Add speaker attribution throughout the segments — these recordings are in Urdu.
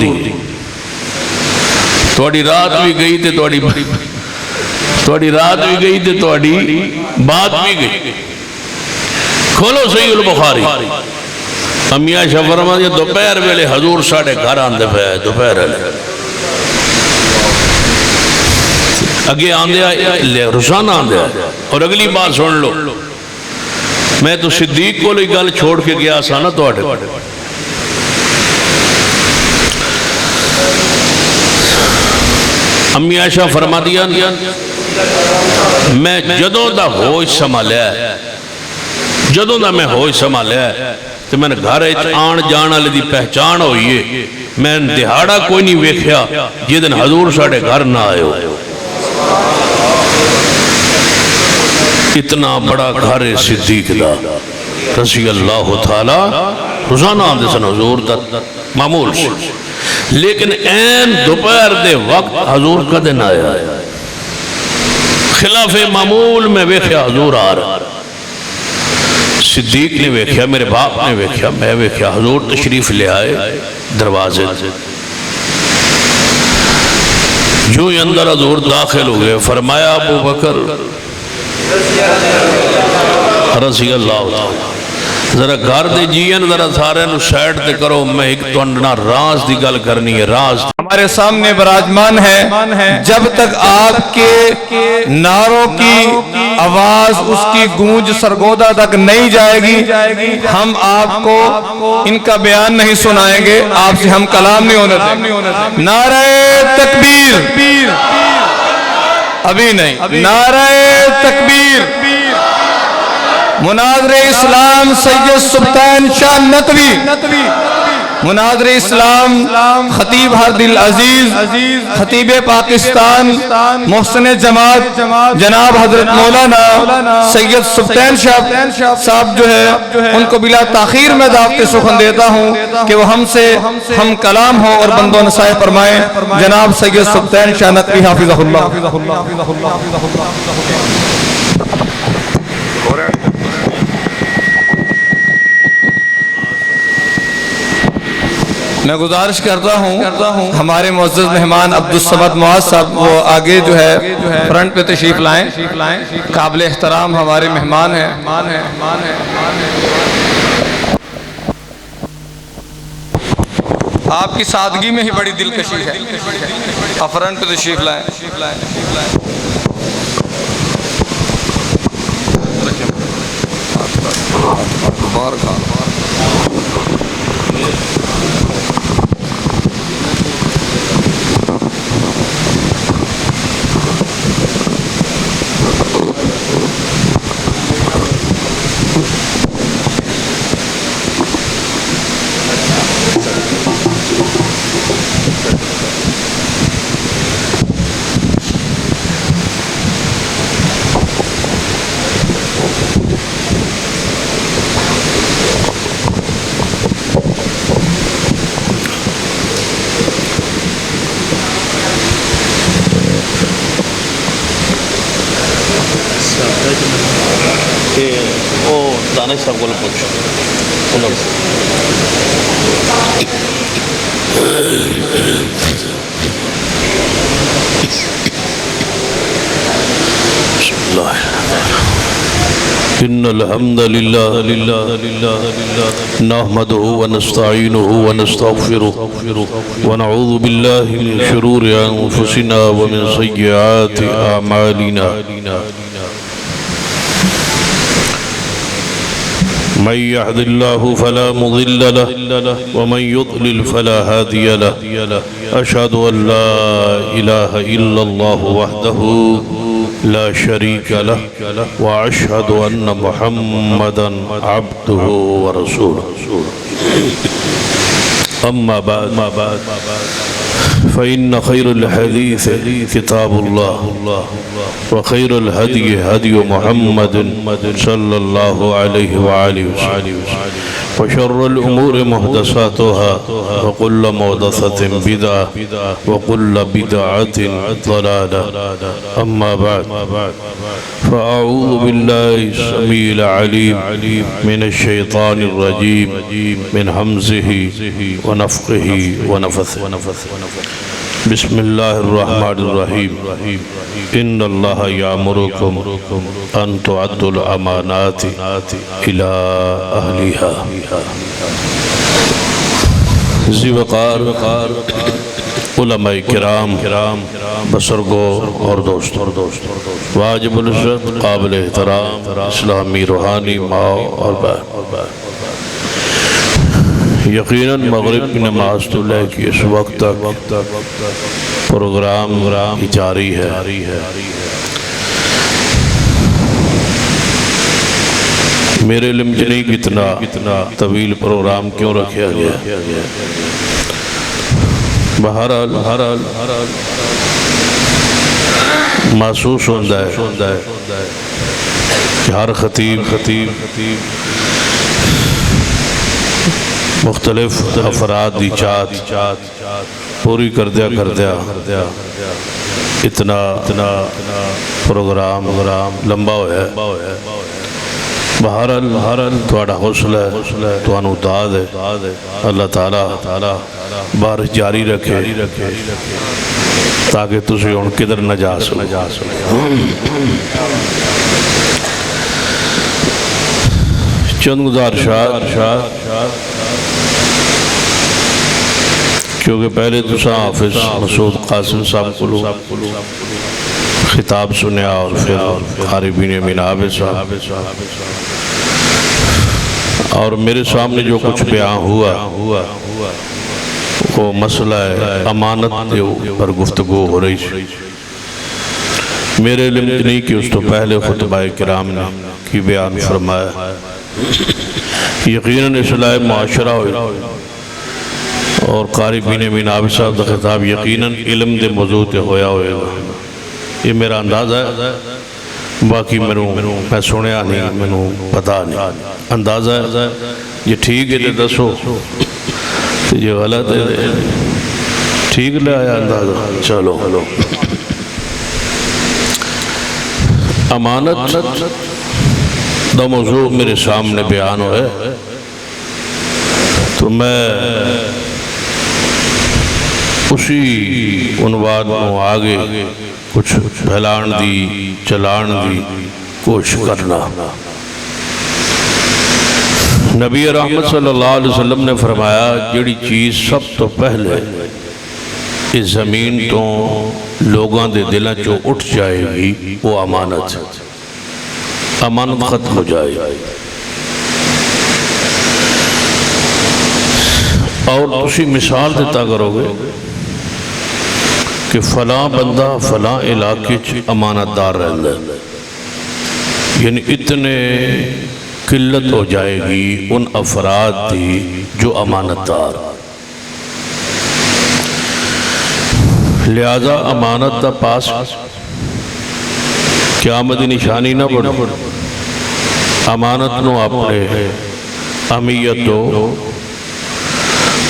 Speaker 1: دی توڑی رات بھی گئی تے توڑی رات بھی گئی تے توڑی بات بھی گئی کھولو صحیح البخاری امی عائشہ فرماتی ہیں دوپہر ویلے حضور ساڑھے گھر آندے پہ دوپہر ویلے اگے آندے آئے روزانہ آندے آئے اور اگلی بات سن لو میں تو صدیق کو لئی گل چھوڑ کے گیا سانا تو آٹے امی عائشہ فرما دیا میں جدوں دا ہوش سنبھالیا تو میں نے گھر آن جان والے دی پہچان ہوئی ہے میں دہاڑا کوئی نہیں ویکھیا جس دن حضور ساڑھے گھر نہ آئے ہو اتنا بڑا گھر صدیق دا رضی اللہ تعالی روزانہ آندے سن حضور دا معمول سے لیکن این دوپہر دے وقت حضور کا دن آیا خلاف معمول میں ویکھیا حضور آ رہا صدیق نے ویکھیا میرے باپ نے ویکھیا میں ویکھیا حضور تشریف لے آئے دروازے جو ہی اندر حضور داخل ہوئے فرمایا ابو بکر رضی اللہ تعالی ذرا گھر دے جیئن ذرا سارے نو سائٹ دے کرو میں ایک تو انڈنا راز دی گل کرنی ہے راز
Speaker 2: ہمارے سامنے براجمان ہے جب تک آپ کے نعروں کی آواز اس کی گونج سرگودا تک نہیں جائے گی ہم آپ کو ان کا بیان نہیں سنائیں گے آپ سے ہم کلام نہیں ہونے دیں نعرہ تکبیر ابھی نہیں نعرہ تکبیر مناظر اسلام سید سلطان شاہ نتوی مناظر اسلام خطیب ہرد العزیز خطیب پاکستان محسن جماعت جناب حضرت مولانا سید سلطان شاہ صاحب جو ہے ان کو بلا تاخیر میں دعوت سخن دیتا ہوں کہ وہ ہم سے ہم کلام ہو اور بندوں نصائح فرمائیں جناب سید سلطان شاہ نتوی حافظہ اللہ میں گزارش کرتا ہوں ہمارے معزز مہمان عبدالصمد معاذ صاحب وہ آگے جو ہے فرنٹ پہ تشریف لائیں قابل احترام ہمارے مہمان ہیں آپ کی سادگی میں ہی بڑی دلکشی ہے آپ فرنٹ پہ تشریف لائیں دانش صاحب کو پوچھو إن الحمد لله نحمده ونستعينه ونستغفره ونعوذ بالله من شرور أنفسنا ومن سيئات أعمالنا من يهد الله فلا مضل له ومن يضلل فلا هادي له أشهد أن لا إله إلا الله وحده لا شريك له وأشهد أن محمدا عبده ورسوله أما بعد فإن خير الحديث كتاب الله وخير الهدي هدي محمد صلى الله عليه وآله وسلم
Speaker 1: وشر الأمور محدثاتها وكل محدثة بدعة وكل بدعة ضلالة أما بعد فأعوذ بالله السميع العليم من الشيطان الرجيم من همزه ونفخه ونفثه بسم الله الرحمن الرحيم إن الله يأمركم أن تعدوا الأمانات إلى أهلها ذی وقار علماء کرام بزرگوں اور دوستوں واجب العزت قابل احترام اسلامی روحانی ماں اور بہن یقیناً مغرب کی نماز تو لے کے اس وقت تک پروگرام جاری ہے میرے علم نہیں کتنا طویل پروگرام کیوں رکھا گیا بہرحال محسوس ہوتا ہے کہ ہر خطیب مختلف افراد دی چاہت پوری کردیا اتنا پروگرام لمبا ہویا ہے بہرحال تھوڑا حوصلہ ہے توانو داد ہے اللہ تعالیٰ بارش جاری رکھے تاکہ تسی ان کدھر نہ جا سکو چند گزارشات کیونکہ پہلے تو حافظ مسعود قاسم صاحب کو خطاب سنیا اور پھر قاری بنیامین عابد صاحب اور میرے سامنے جو کچھ بیان ہوا وہ مسئلہ ہے امانت پر گفتگو ہو رہی تھی میرے علم نہیں کہ اس تو پہلے خطبہ کرام نے کی بیان فرمایا یقیناً اصلاح معاشرہ ہوئی اور قاری بنیامین عابد صاحب کا خطاب یقیناً علم دے موضوع تے ہویا ہوئے گا یہ میرا اندازہ ہے باقی میں سنیا نہیں میں پتا نہیں اندازہ ہے یہ ٹھیک ہے دسو یہ غلط ہے ٹھیک لے آیا اندازہ چلو امانت دا موضوع میرے سامنے بیان ہوئے تو میں اسی عنوان میں آگے کچھ پھیلان دی چلان دی کوشش کرنا نبی رحمت صلی اللہ علیہ وسلم نے فرمایا جڑی چیز سب تو پہلے اس زمین تو لوگاں دے دلیں جو اٹھ جائے گی وہ امانت ختم ہو جائے اور اسی مثال دیتا کرو گے کہ فلاں بندہ فلاں علاقے امانت دار رہتا ہے یعنی اتنے قلت ہو جائے گی ان افراد دی جو امانت دار لہذا امانت دا پاس قیامت نشانی نہ بڑھ امانت نو اپنے اہمیت دو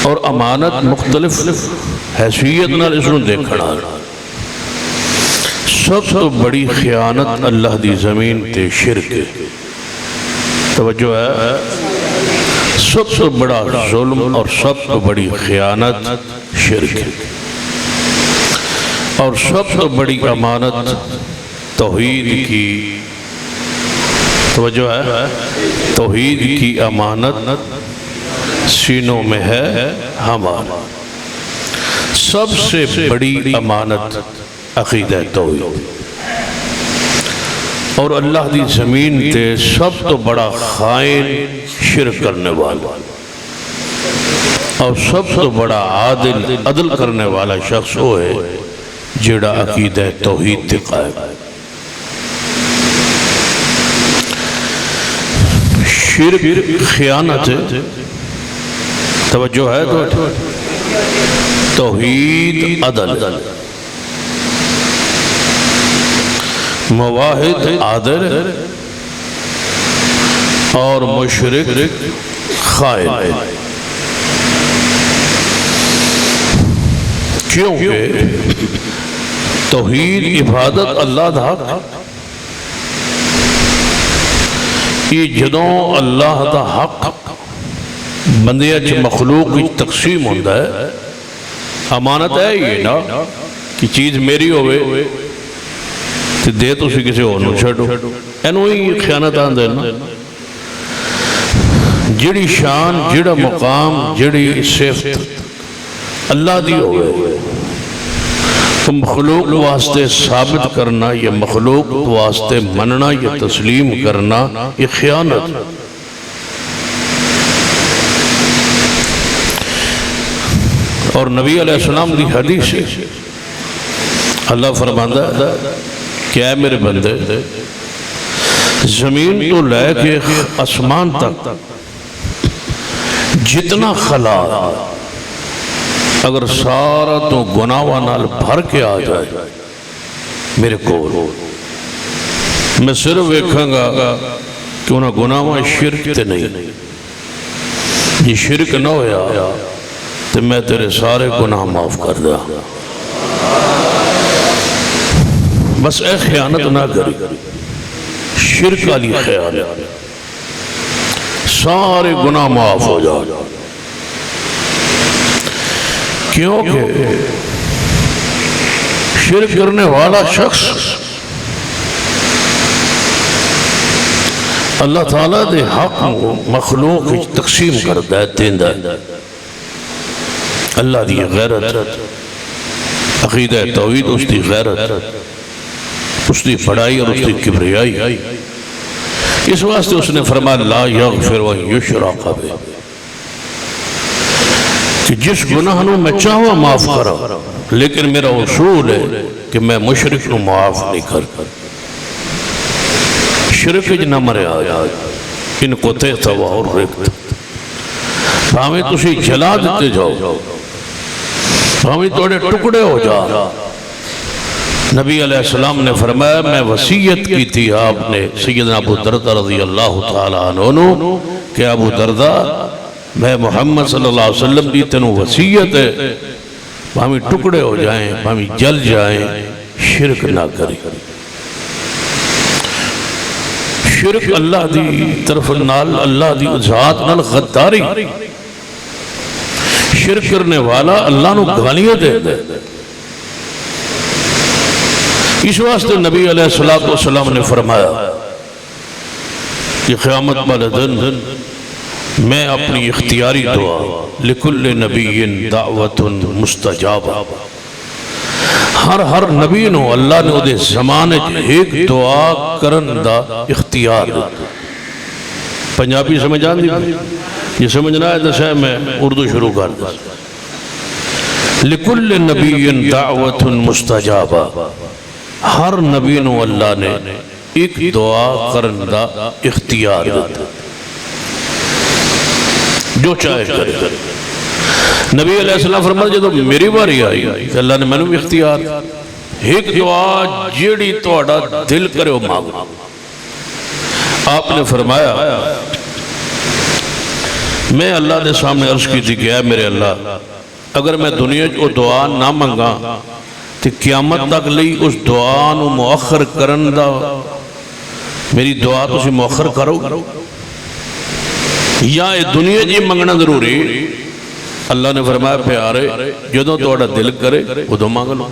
Speaker 1: اور امانت مختلف حیثیت نال اس نو دیکھنا سب سے بڑی خیانت اللہ دی زمین تے شرک توجہ ہے سب سے بڑا ظلم اور سب سے بڑی خیانت شرک اور سب سے بڑی امانت توحید کی توجہ ہے توحید کی امانت سینوں میں ہے ہمارا سب سے بڑی امانت عقیدہ توحید اور اللہ دی زمین تے سب تو بڑا خائن شرک کرنے والا اور سب سے بڑا عدل کرنے والا شخص وہ ہے جڑا عقیدہ توحید تے قائم شرک خیانت توجہ ہے توحید عدل مواحد عادل اور مشرک خائن ہے، کیونکہ توحید عبادت اللہ دا حق یہ جدوں اللہ دا حق بندے اچھ مخلوق کی تقسیم ہوندہ ہے، امانت ہے یہ نا کہ چیز میری ہوئے تو دے تو اسی کسی اور نو چھڑو، اینو ہی خیانت آن دے نا، جڑی شان جڑا مقام جڑی صفت اللہ دی ہوئے تو مخلوق واسطے ثابت کرنا یا مخلوق واسطے مننا یا تسلیم کرنا یہ خیانت. اور نبی علیہ السلام دی حدیث ہے، اللہ فرماندہ ہے کہ اے میرے بندے زمین تو لے کے آسمان تک جتنا خلا اگر سارا تو گناہاں نال بھر کے آ جائے میرے کو، میں صرف دیکھاں گا کہ انہاں گناہاں شرک تے نہیں، یہ شرک نہ ہویا تو میں تیرے سارے گناہ معاف کر دا. بس اے خیانت نہ کری، شرک علی خیانت، سارے گناہ معاف ہو جا. کیونکہ شرک کرنے والا شخص اللہ تعالیٰ دے حق مخلوق کی تقسیم کرتا ہے، دیندہ ہے. اللہ دی غیرت، عقیدہ توحید اس دی غیرت، اس دی بڑائی اور اس دی کبریائی، اس واسطے اس نے فرمایا لا یغفر و یشرک بہ، کہ جس گناہ نو میں چاہوں معاف کرا لیکن میرا اصول ہے کہ میں مشرک نو معاف نہیں کر. شرک جنہ مرے آیا ان کو تیتا اور رکھتا، ہمیں تسی جلا دیتے جاؤ، ہمیں توڑے ٹکڑے ہو جا. نبی علیہ السلام نے فرمایا میں وصیت کی تھی آپ نے سیدنا ابو دردہ رضی اللہ تعالیٰ عنہ کہ ابو دردہ میں محمد صلی اللہ علیہ وسلم دی تنو وصیت ہے ہمیں ٹکڑے ہو جائیں، ہمیں جل جائیں، شرک نہ کریں. شرک اللہ دی طرف نال، اللہ دی ذات نال غداری، شرک کرنے والا اللہ نو گالیاں دے دے. اس واسطے نبی علیہ السلام نے فرمایا کہ قیامت والے دن میں اپنی اختیاری دعا لکل نبی دعوت مستجابہ، ہر نبی نو اللہ نے دے زمانے ایک دعا کرن دا اختیار دیتا. پنجابی سمجھ آن دی یہ سمجھنا ہے دسے میں اردو شروع کر دا. لکل نبی دعوت مستجابہ، ہر نبی نو اللہ نے ایک دعا کرن دا اختیار دیتا، جو چاہے کرے. نبی علیہ السلام فرمایا جب میری باری آئی کہ اللہ نے میں نے بھی اختیار ایک دعا جیڑی توڑا دل کرے ہو مانگو. آپ نے فرمایا میں اللہ دے سامنے عرض کی تھی کہ اے میرے اللہ اگر میں دنیا کو دعا نہ منگا تو قیامت تک لئی اس دعا نو مؤخر کرن دا میری دعا تو سے مؤخر کرو یا دنیا جی منگنا ضروری. اللہ نے فرمایا پیارے جدوں توڑا دل کرے ادھو مانگ لو.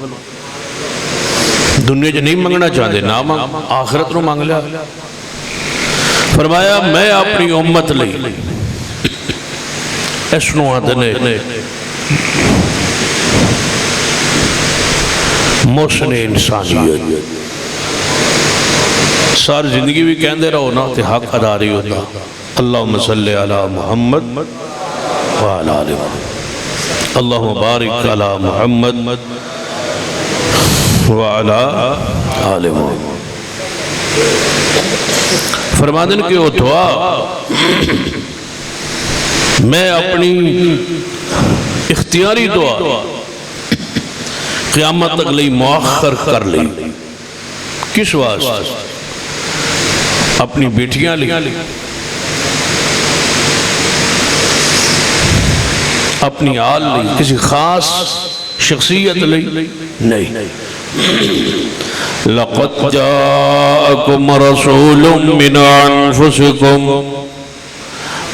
Speaker 1: دنیا جی نہیں منگنا چاہتے نہ مانگ، آخرت نو مانگ لیا. فرمایا میں اپنی امت لئی اس نو آدھنے محسن انسانیت، ساری زندگی بھی کہندے رہو نا تے حق ادا رہی ہوتا. اللہم صلی علی محمد وعلی آل محمد، اللہم بارک علی محمد وعلی آل محمد. فرما دیں کہ وہ دعا میں اپنی اختیاری دعا قیامت تک لئی مؤخر کر لی. کس واسطے؟ اپنی بیٹیاں لی، اپنی آل لئی کسی خاص شخصیت لئی نہیں. لقد جاءكم رسول من انفسكم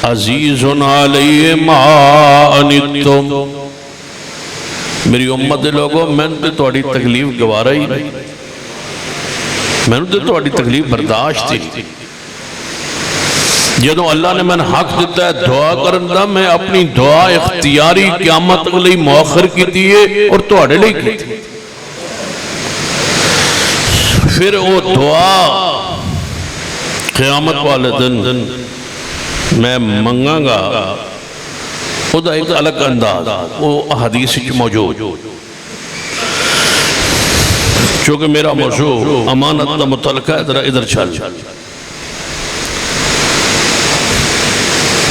Speaker 1: عزیز علیہ ما عنتم. میری امت لوگوں میں نے تہاڈی تکلیف گوارا ہی نہیں, میں نے تہاڈی تکلیف برداشت ہی نہیں. جدوں اللہ نے میں نے حق دیتا ہے دعا کرن دا, میں اپنی دعا اختیاری قیامت تک لئی مؤخر کیتی ہے اور تہاڈے لئی کیتی. پھر وہ دعا قیامت والے دن میں منگاں گا, وہ دا ایک الگ انداز وہ حدیث کی موجود. چونکہ میرا موضوع امانت دا متعلقہ ہے, ادھر چل.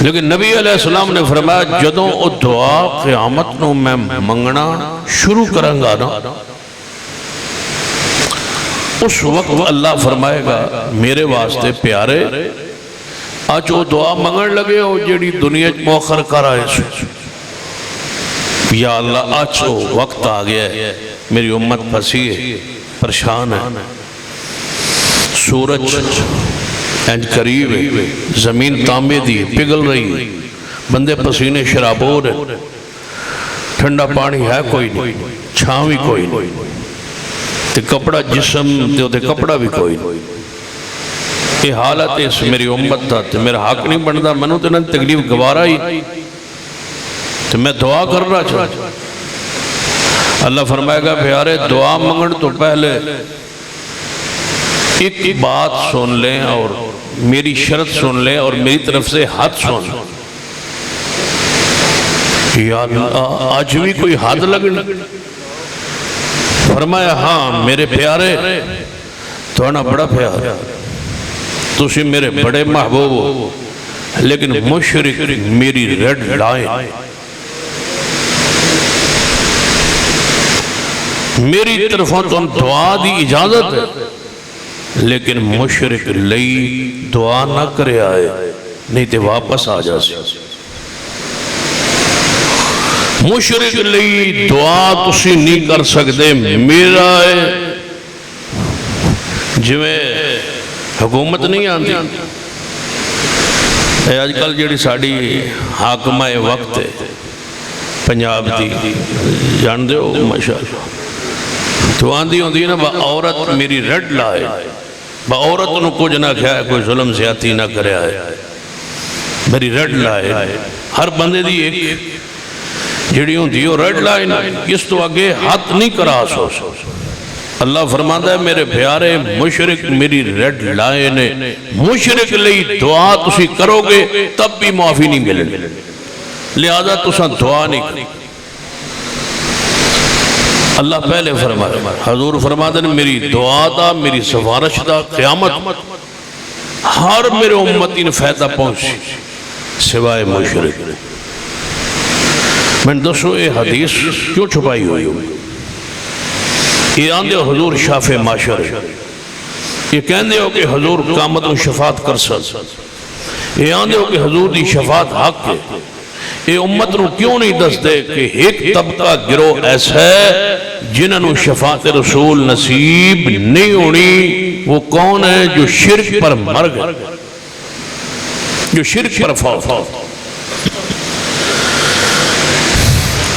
Speaker 1: لیکن نبی علیہ السلام نے فرمایا جدوں وہ دعا قیامت نو میں منگنا شروع کروں گا نا, اس وقت اللہ فرمائے گا میرے واسطے پیارے آج وہ دعا منگن لگے ہو جیڑی دنیا مؤخر کر آئے سو. یا اللہ آج وہ وقت آ گیا ہے, میری امت پھنسی ہے, پریشان ہے, سورج اینج قریب ہے, زمین تانبے دی پگھل رہی ہے, بندے پسینے شراب ہو رہے, ٹھنڈا پانی ہے کوئی نہیں, چھاں بھی کوئی نہیں, تے کپڑا جسم تے کپڑا بھی کوئی نہیں. یہ حالت اس میری امت دا تے میرا حق نہیں بندا, منو تے نہ تکلیف گوارا ہی تے میں دعا کر رہا چھا. اللہ فرمائے گا پیارے دعا منگن تو پہلے ایک بات سن لیں اور میری شرط سن لیں اور میری طرف سے حد سن لیں. یا اللہ آج بھی کوئی حد لگنا. فرمایا ہاں میرے پیارے تو انا بڑا پیارے, تسی میرے بڑے محبوب ہو, لیکن مشرک میری ریڈ لائن, میری طرفوں تو دعا دی اجازت ہے, لیکن مشرک لئی دعا نہ کرے آئے, نہیں تے واپس آ جا سی. مشرک لئی دعا تسی نہیں کر سکتے. میرا ہے جویں حکومت نہیں آندی, آج کل جیڑی ساڑی حاکمہ وقت ہے پنجاب دی جان دے ہو ماشاءاللہ, تو آندی ہوندی نا با عورت میری رڈ لائے, با عورت نو کچھ نہ کھائے, کوئی ظلم زیادتی نہ کرے آئے, میری رڈ لائے. ہر بندے دی ایک جڑی ہوں دیو ریڈ لائن, اس تو آگے حد نہیں کرا سو. اللہ فرماتا ہے میرے پیارے مشرک میری ریڈ لائن ہے, مشرک لئی دعا تسی کرو گے تب بھی معافی نہیں ملے, لہذا تساں دعا نہیں کرو. اللہ پہلے فرماتا, حضور فرماتا ہے میری دعا دا میری سفارش دا قیامت ہر میرے امتی نے فیضہ پہنچی سوائے مشرک. میں دسو یہ حدیث کیوں چھپائی ہوئی ہوئی؟ یہ آندے ہو حضور شافع معاشر, یہ کہندے ہو کہ حضور قیامت و شفاعت کر سک, یہ آندے ہو کہ حضور دی شفاعت حق ہے. یہ امت نو کیوں نہیں دس دے کہ ایک طبقہ گروہ ایسا ہے جنہوں شفاعت رسول نصیب نہیں ہونی. وہ کون ہے؟ جو شرک پر مر گئے, جو شرک پر فوت.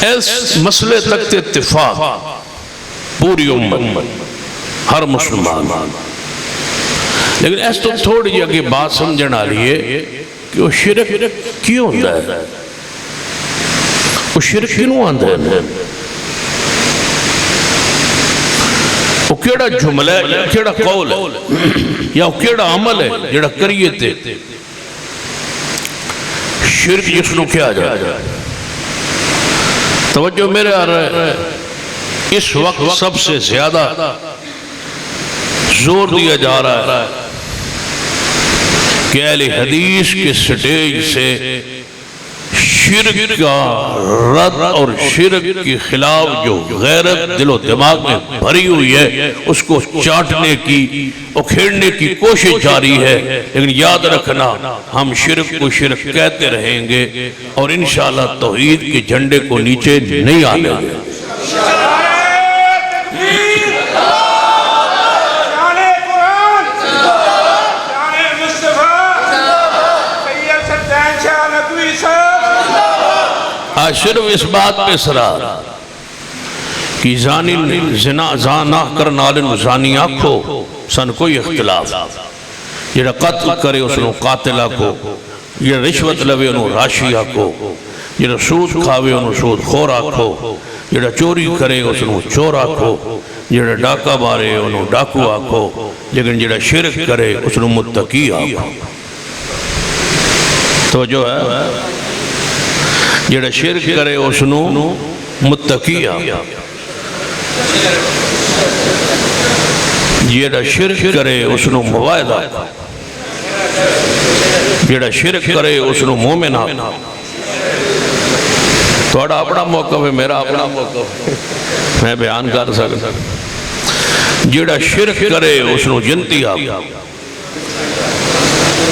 Speaker 1: اس مسئلے تک اتفاق پوری امت, ہر مسلمان. لیکن اس تو تھوڑی جی اگے بات سمجھنا لیے کہ وہ شرک کیوں ہوتا ہے, وہ شرک کیوں آندہ ہے, وہ کیڑا جملہ ہے, کیڑا قول ہے, یا وہ کیڑا عمل ہے جڑا کریے تے شرک جس نو کیا جائے. توجہ میرے آ رہا ہے, اس وقت سب سے زیادہ زور دیا جا رہا ہے کہ اہل حدیث کے سٹیج سے شرک کا رد اور شرک کے خلاف جو غیرت دل و دماغ میں بھری ہوئی ہے اس کو چاٹنے کی اکھیڑنے کی کوشش جاری ہے، لیکن یاد رکھنا ہم شرک کو شرک کہتے رہیں گے اور انشاءاللہ توحید کے جھنڈے کو نیچے نہیں آنے دیں گے۔ آج صرف اس بات پہ اصرار کہ زانی زنا کرن والے زانی آکھو سن کوئی اختلاف، جڑا قتل کرے اس نو قاتل آکھو، جڑا رشوت لوے انہوں راشی آکھو، جڑا سود کھاوے انہوں سود خور آکھو، جڑا چوری کرے اس نو چور آکھو، جڑا ڈاکہ مارے انہوں ڈاکو آکھو، لیکن جڑا شرک کرے اس نو متقی آکھو۔ تو جو ہے جڑا شرک کرے اس نو متقی آکھو، جڑا شرک کرے اس نو موعد آکھو، جڑا شرک کرے اس نو مومن آکھو۔ تھوڑا اپنا موقف ہے، میرا اپنا موقف ہے، میں بیان کر سکتا۔ جڑا شرک کرے اس نو جنتی آکھو،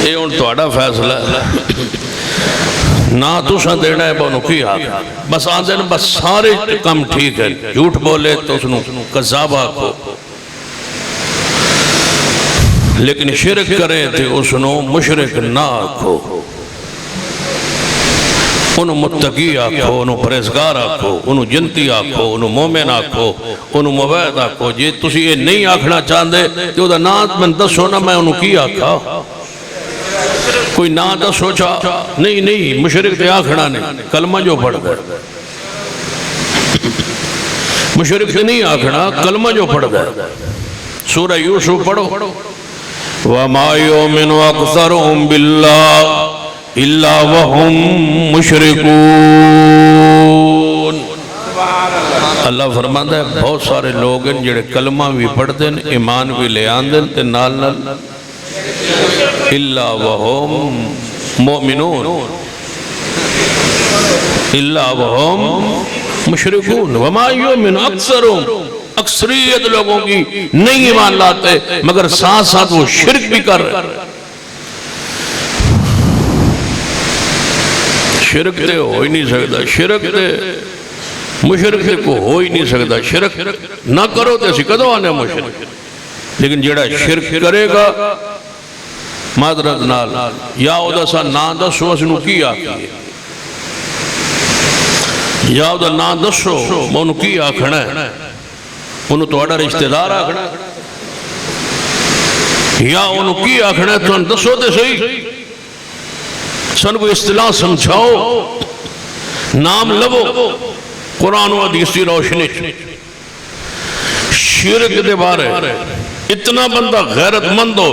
Speaker 1: یہ ان تھوڑا فیصلہ ہے، نہ تو سن دینا ہے بانو کی آگا، بس آندھے نا بس سارے کم ٹھیک ہے، جھوٹ بولے تو اس نو قذاب آکھو، لیکن شرک کرے تھے اس نو مشرک نہ آکھو، انہوں متقی آکھو، انہوں پریزگار آکھو، انہوں جنتی آکھو، انہوں مومن آکھو، انہوں موید آکھو۔ جی تسی یہ نہیں آکھنا چاندے تو دا نات من دسو نا میں انہوں کی آکھا، کوئی نا دا سوچا نہیں مشرک تے آکھنا نہیں، کلمہ جو پڑھ گئے مشرک تے نہیں آکھنا، کلمہ جو پڑھ گئے۔ سورہ یوسف پڑھو، وَمَا يُؤْمِنُ أَكْثَرُهُمْ بِاللَّهِ إِلَّا وَهُمْ مُشْرِكُونَ۔ اللہ فرماتا ہے بہت سارے لوگ ہیں جڑے کلمہ بھی پڑھتے ہیں، ایمان بھی لے آندے تے نال نال إِلَّا وَهُمْ مُؤْمِنُونَ إِلَّا وَهُمْ مُشْرِكُونَ وَمَا يُؤْمِنُ أَكْثَرُهُمْ، اکثریت لوگوں کی نہیں ایمان لاتے مگر ساتھ ساتھ وہ شرک بھی کر رہے۔ شرک تے ہو ہی نہیں سکتا، شرک تے مشرک تے کو ہو ہی نہیں سکتا، شرک نہ کرو تے اسی کدو آنے مشرک، لیکن جڑا شرک کرے گا معذرت نال یا او دا سا نا دسو اس نو کی آکھیے، یا او دا نا دسو میں انہوں کی آکھنا ہے، انہوں تو اڈا رشتہ دار آکھنا ہے، یا انہوں کی آکھنا ہے تو ان دسو دے صحیح، سن کو اصطلاح سمجھاؤ، نام لبو قرآن و حدیثی روشنی۔ شرک دے بارے اتنا بندہ غیرت مند ہو،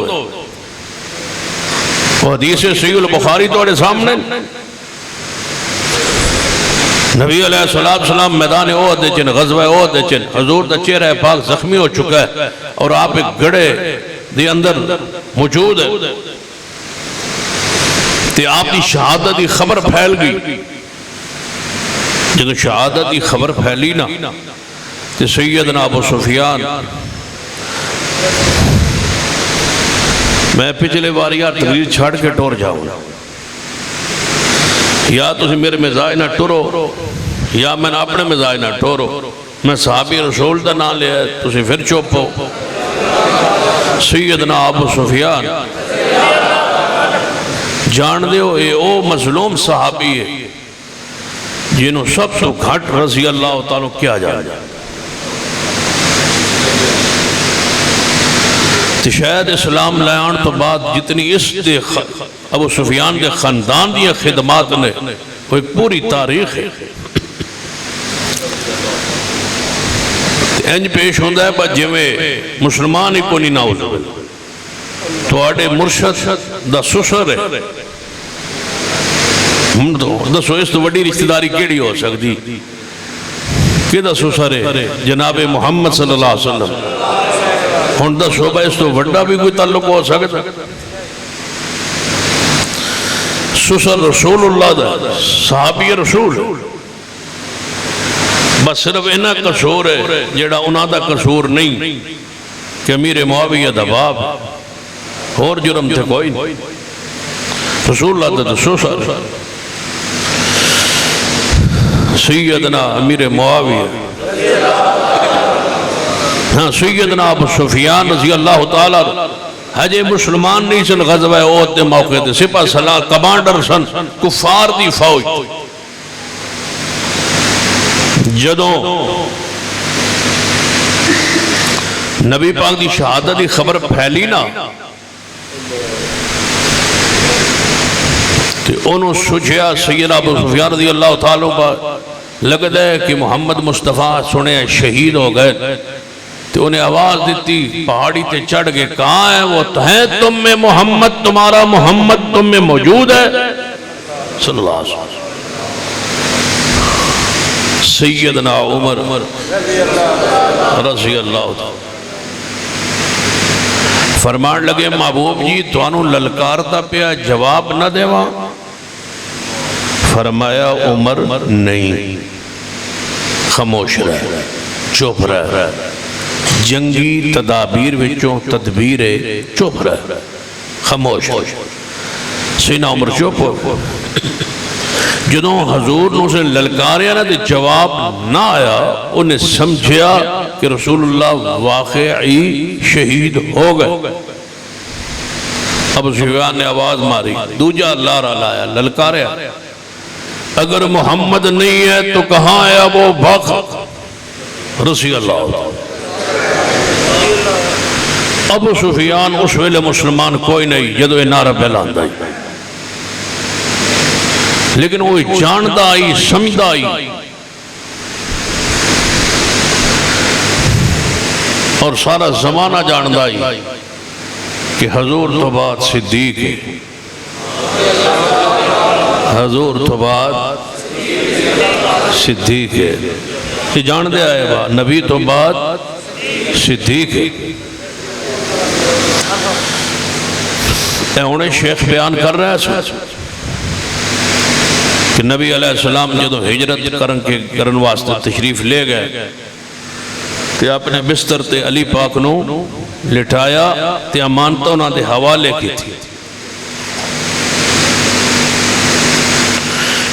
Speaker 1: وہ حدیث صحیح البخاری توڑے سامنے، نبی علیہ السلام میدان احد چن غزوہ احد چن حضور دا چہرہ پاک زخمی ہو چکا ہے اور آپ ایک گڑے دے اندر موجود ہے، تے آپ کی شہادت کی خبر پھیل گئی، جب شہادت کی خبر پھیلی نا تے سیدنا ابو سفیان، میں پچھلے واریار تقریر چھاڑ کے ٹور جاؤں، یا تسی میرے مزاج نہ ٹورو یا میں اپنے مزاج نہ ٹورو، میں صحابی رسول دا نہ لیا تسی پھر چوپو۔ سیدنا ابو سفیان جان دے ہو اے او مظلوم صحابی ہے جنہوں سب تو گھٹ رضی اللہ تعالیٰ کیا جائے، تو شاید اسلام لائن تو بعد جتنی اس دے ابو سفیان دے خاندان دیا خدمات نے وہ ایک پوری تاریخ ہے، انج پیش ہوندہ ہے بس جویں مسلمان ہی کو نہیں ناؤز تو آڑے مرشد دا سسر ہے، دسو اس تو وڈی رشتہ داری کیڑی ہو سکتی کہ دا سسر ہے جناب محمد صلی اللہ علیہ وسلم، ہن دسو بھائی اس تو وڈا بھی کوئی تعلق ہو سکتا۔ سسر رسول اللہ دا صحابی رسول بس صرف انہاں قصور ہے جیڑا انہاں دا قصور نہیں کہ امیر معاویہ دا باپ اور جرم تھے کوئی نہیں رسول اللہ دا سسر سیدنا امیر معاویہ ہاں سیدنا ابو سفیان رضی اللہ تعالیٰ حجے مسلمان نہیں سن غزوہ احد دے موقع تے سپاہ سالار کمانڈر سن کفار دی فوج جدوں نبی پاک دی شہادت دی خبر پھیلی نا تے انہوں سوچیا سیدنا ابو سفیان رضی اللہ تعالیٰ کا لگتا ہے کہ محمد مصطفیٰ سنے شہید ہو گئے تو انہیں آواز دیتی پہاڑی تے چڑھ گئے کہاں ہے وہ ہے تم میں محمد تمہارا محمد تم میں موجود ہے صلی اللہ علیہ وسلم سیدنا عمر رضی اللہ تعالی فرمان لگے محبوب جی تو انہوں للکارتا پیا جواب نہ دے وہاں فرمایا عمر نہیں خاموش رہ چپ رہ جنگی تدابیر وچوں تدبیر چپ رہ خاموش سینہ عمر چپ جدوں حضور نے اسے للکاریا نہ جواب نہ آیا انہیں سمجھیا کہ رسول اللہ واقعی شہید ہو گئے ابو سفیان نے آواز ماری دوجا اللہ را لایا للکاریا اگر محمد نہیں ہے تو کہاں ہے ابو بکر رضی اللہ ابو سفیان اس ویلے مسلمان کوئی نہیں جدو یہ نعرہ پہلان دائی لیکن وہ جاندہ آئی سمجھدہ آئی اور سارا زمانہ جاندہ آئی کہ حضور تو بات صدیق ہے حضور تو بات صدیق ہے یہ جاندے آئے بات نبی تو بات صدیق ہے انہیں شیخ بیان کر رہا ہے کہ نبی علیہ السلام جدو ہجرت کرن واسطے تشریف لے گئے کہ اپنے بستر تے علی پاک نو لٹایا تے امانتوں نہ دے حوالے کی تھی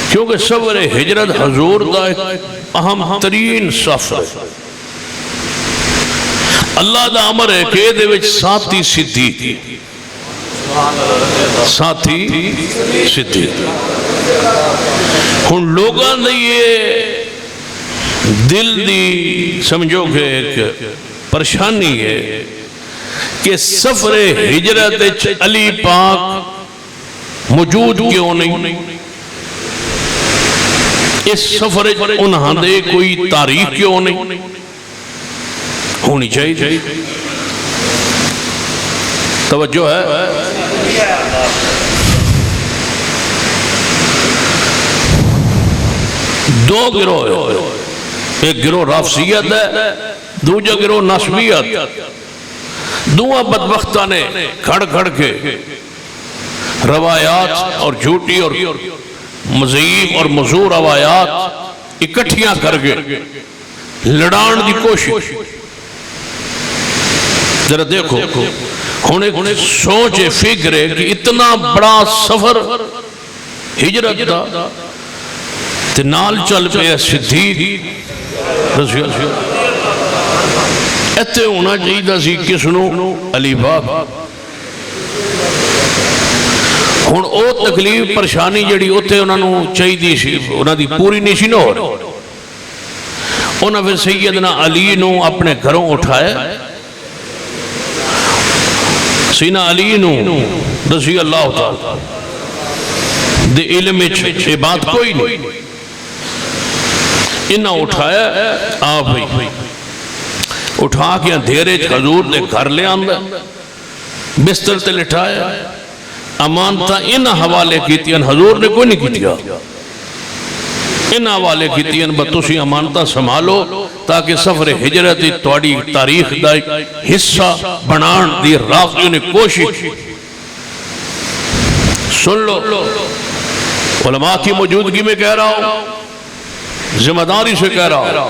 Speaker 1: کیونکہ سفر ہجرت حضور دا ایک اہم ترین سفر ہے اللہ دا امر ہے کہ دے وچ ساتھی صدیق ساتھی صدیق ہن لوگاں نے یہ دل دی سمجھو کہ ایک پریشانی ہے کہ سفر ہجرت علی پاک موجود کیوں نہیں اس سفر انہاں دے کوئی تاریخ کیوں نہیں ہونی چاہیے توجہ ہے دو گروہ ایک گروہ رافضیت ہے دوجہ گروہ نسبیت دونوں بدبختہ نے کھڑ کھڑ کے روایات اور جھوٹی اور مضیب اور مزور روایات اکٹھیاں کر کے لڑان دی کوشش ذرا دیکھو ہونے سوچ فکر ہے کہ اتنا بڑا سفر ہجرت دا تے نال چل پہ صدیق رضی اللہ ایتے ہونا چاہیے سی کسنو علی پاک ہن او تکلیف پریشانی جڑی اوتے انہاں نو چاہیے سی انہاں دی پوری نہیں سی نہ ہو رہی انہاں پھر سیدنا علی نو اپنے گھروں اٹھایا سینہ علی نو رضی اللہ تعالی دے علم یہ بات کوئی نہیں انہاں اٹھایا آپ بھئی اٹھا کے اندھیرے حضور دے گھر لے آندہ بستر تے لٹھایا امانتہ انہاں حوالے کیتی حضور نے کوئی نہیں کیتیا انہاں حوالے کیتی بتوسی امانتہ سنبھالو تاکہ سفر ہجرت توڑی تاریخ دا حصہ بنان دی رافضیوں نے کوشش سن لو علماء کی موجودگی میں کہہ رہا ہوں، ذمہ داری سے کہہ رہا ہوں،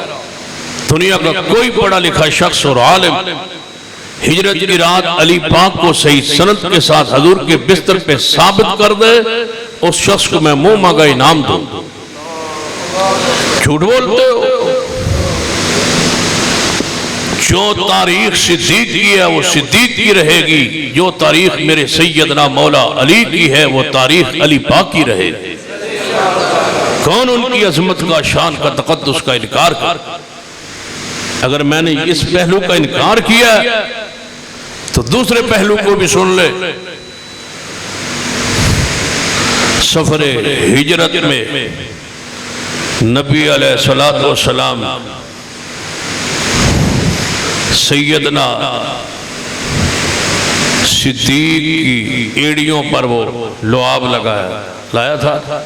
Speaker 1: دنیا کا کوئی پڑھا لکھا شخص اور عالم ہجرت کی رات علی پاک کو صحیح سند کے ساتھ حضور کے بستر پہ ثابت کر دے، اس شخص کو میں منہ مانگا انعام دوں۔ جھوٹ بولتے ہو؟ جو تاریخ صدیق کی ہے وہ صدیق کی رہے گی، جو تاریخ میرے سیدنا مولا علی کی ہے وہ تاریخ علی پاک کی رہے گی۔ کون ان کی عظمت کا، شان کا، تقدس کا انکار کر؟ اگر میں نے اس پہلو کا انکار کیا تو دوسرے پہلو کو بھی سن لے۔ سفر ہجرت میں نبی علیہ السلام سیدنا صدیق کی ایڑیوں پر وہ لعاب لایا تھا،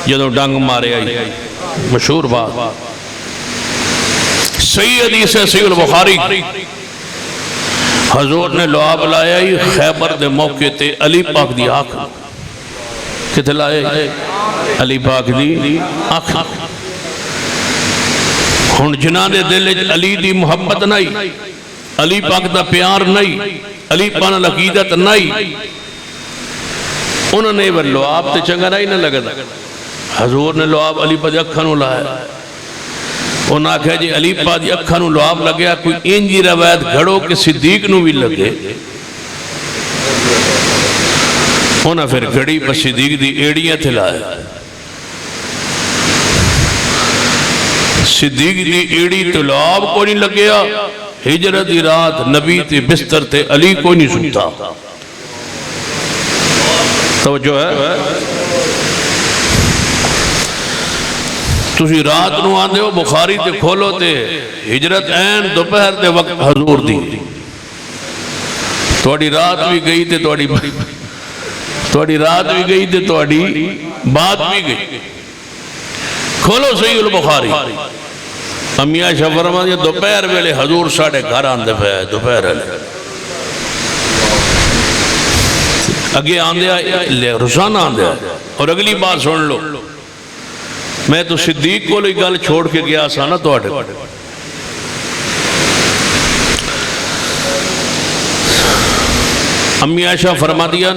Speaker 1: جدوں ڈنگ مارے آئی، مشہور بات۔ صحیح حدیث ہے صحیح البخاری، حضور نے لعاب لایا ہی خیبر دے موقع تے علی پاک دی آنکھ، کتے لائے؟ علی پاک دی آنکھ۔ ہن جنہاں دے دل علی دی محبت نہیں، علی پاک دا پیار نہیں، علی پاک نال عقیدت نہیں، انہوں نے وہ لعاب تے چنگا نہیں نہ لگا۔ حضور نے لعاب علی پاک دی اکھاں نوں لایا، انہاں کہا جی علی پاک دی اکھاں نوں لعاب لگیا، کوئی انجی روایت گھڑو کہ صدیق نوں بھی لگے۔ انہاں پھر گھڑی پر صدیق دی ایڑیاں تھے لایا، صدیق دی ایڑی تو لعاب کو نہیں لگیا۔ ہجرت دی رات نبی تے بستر تے علی کو نہیں سنتا۔ توجہ ہے؟ تسی رات نو آندے ہو بخاری تے کھولو تے ہجرت این دوپہر دے وقت حضور دی، توڑی رات بھی گئی تے توڑی رات بھی گئی تے توڑی بات بھی گئی۔ کھولو صحیح البخاری، امی عائشہ فرماتی ہیں دوپہر ویلے حضور ساڑھے گھر آندے پہ دوپہر ویلے، اگے آندے آئے روزانہ آندے آئے۔ اور اگلی بات سن لو، میں تو صدیق کو لئی گل چھوڑ کے گیا سانا تو آٹھے، امی عائشہ فرماتی ہیں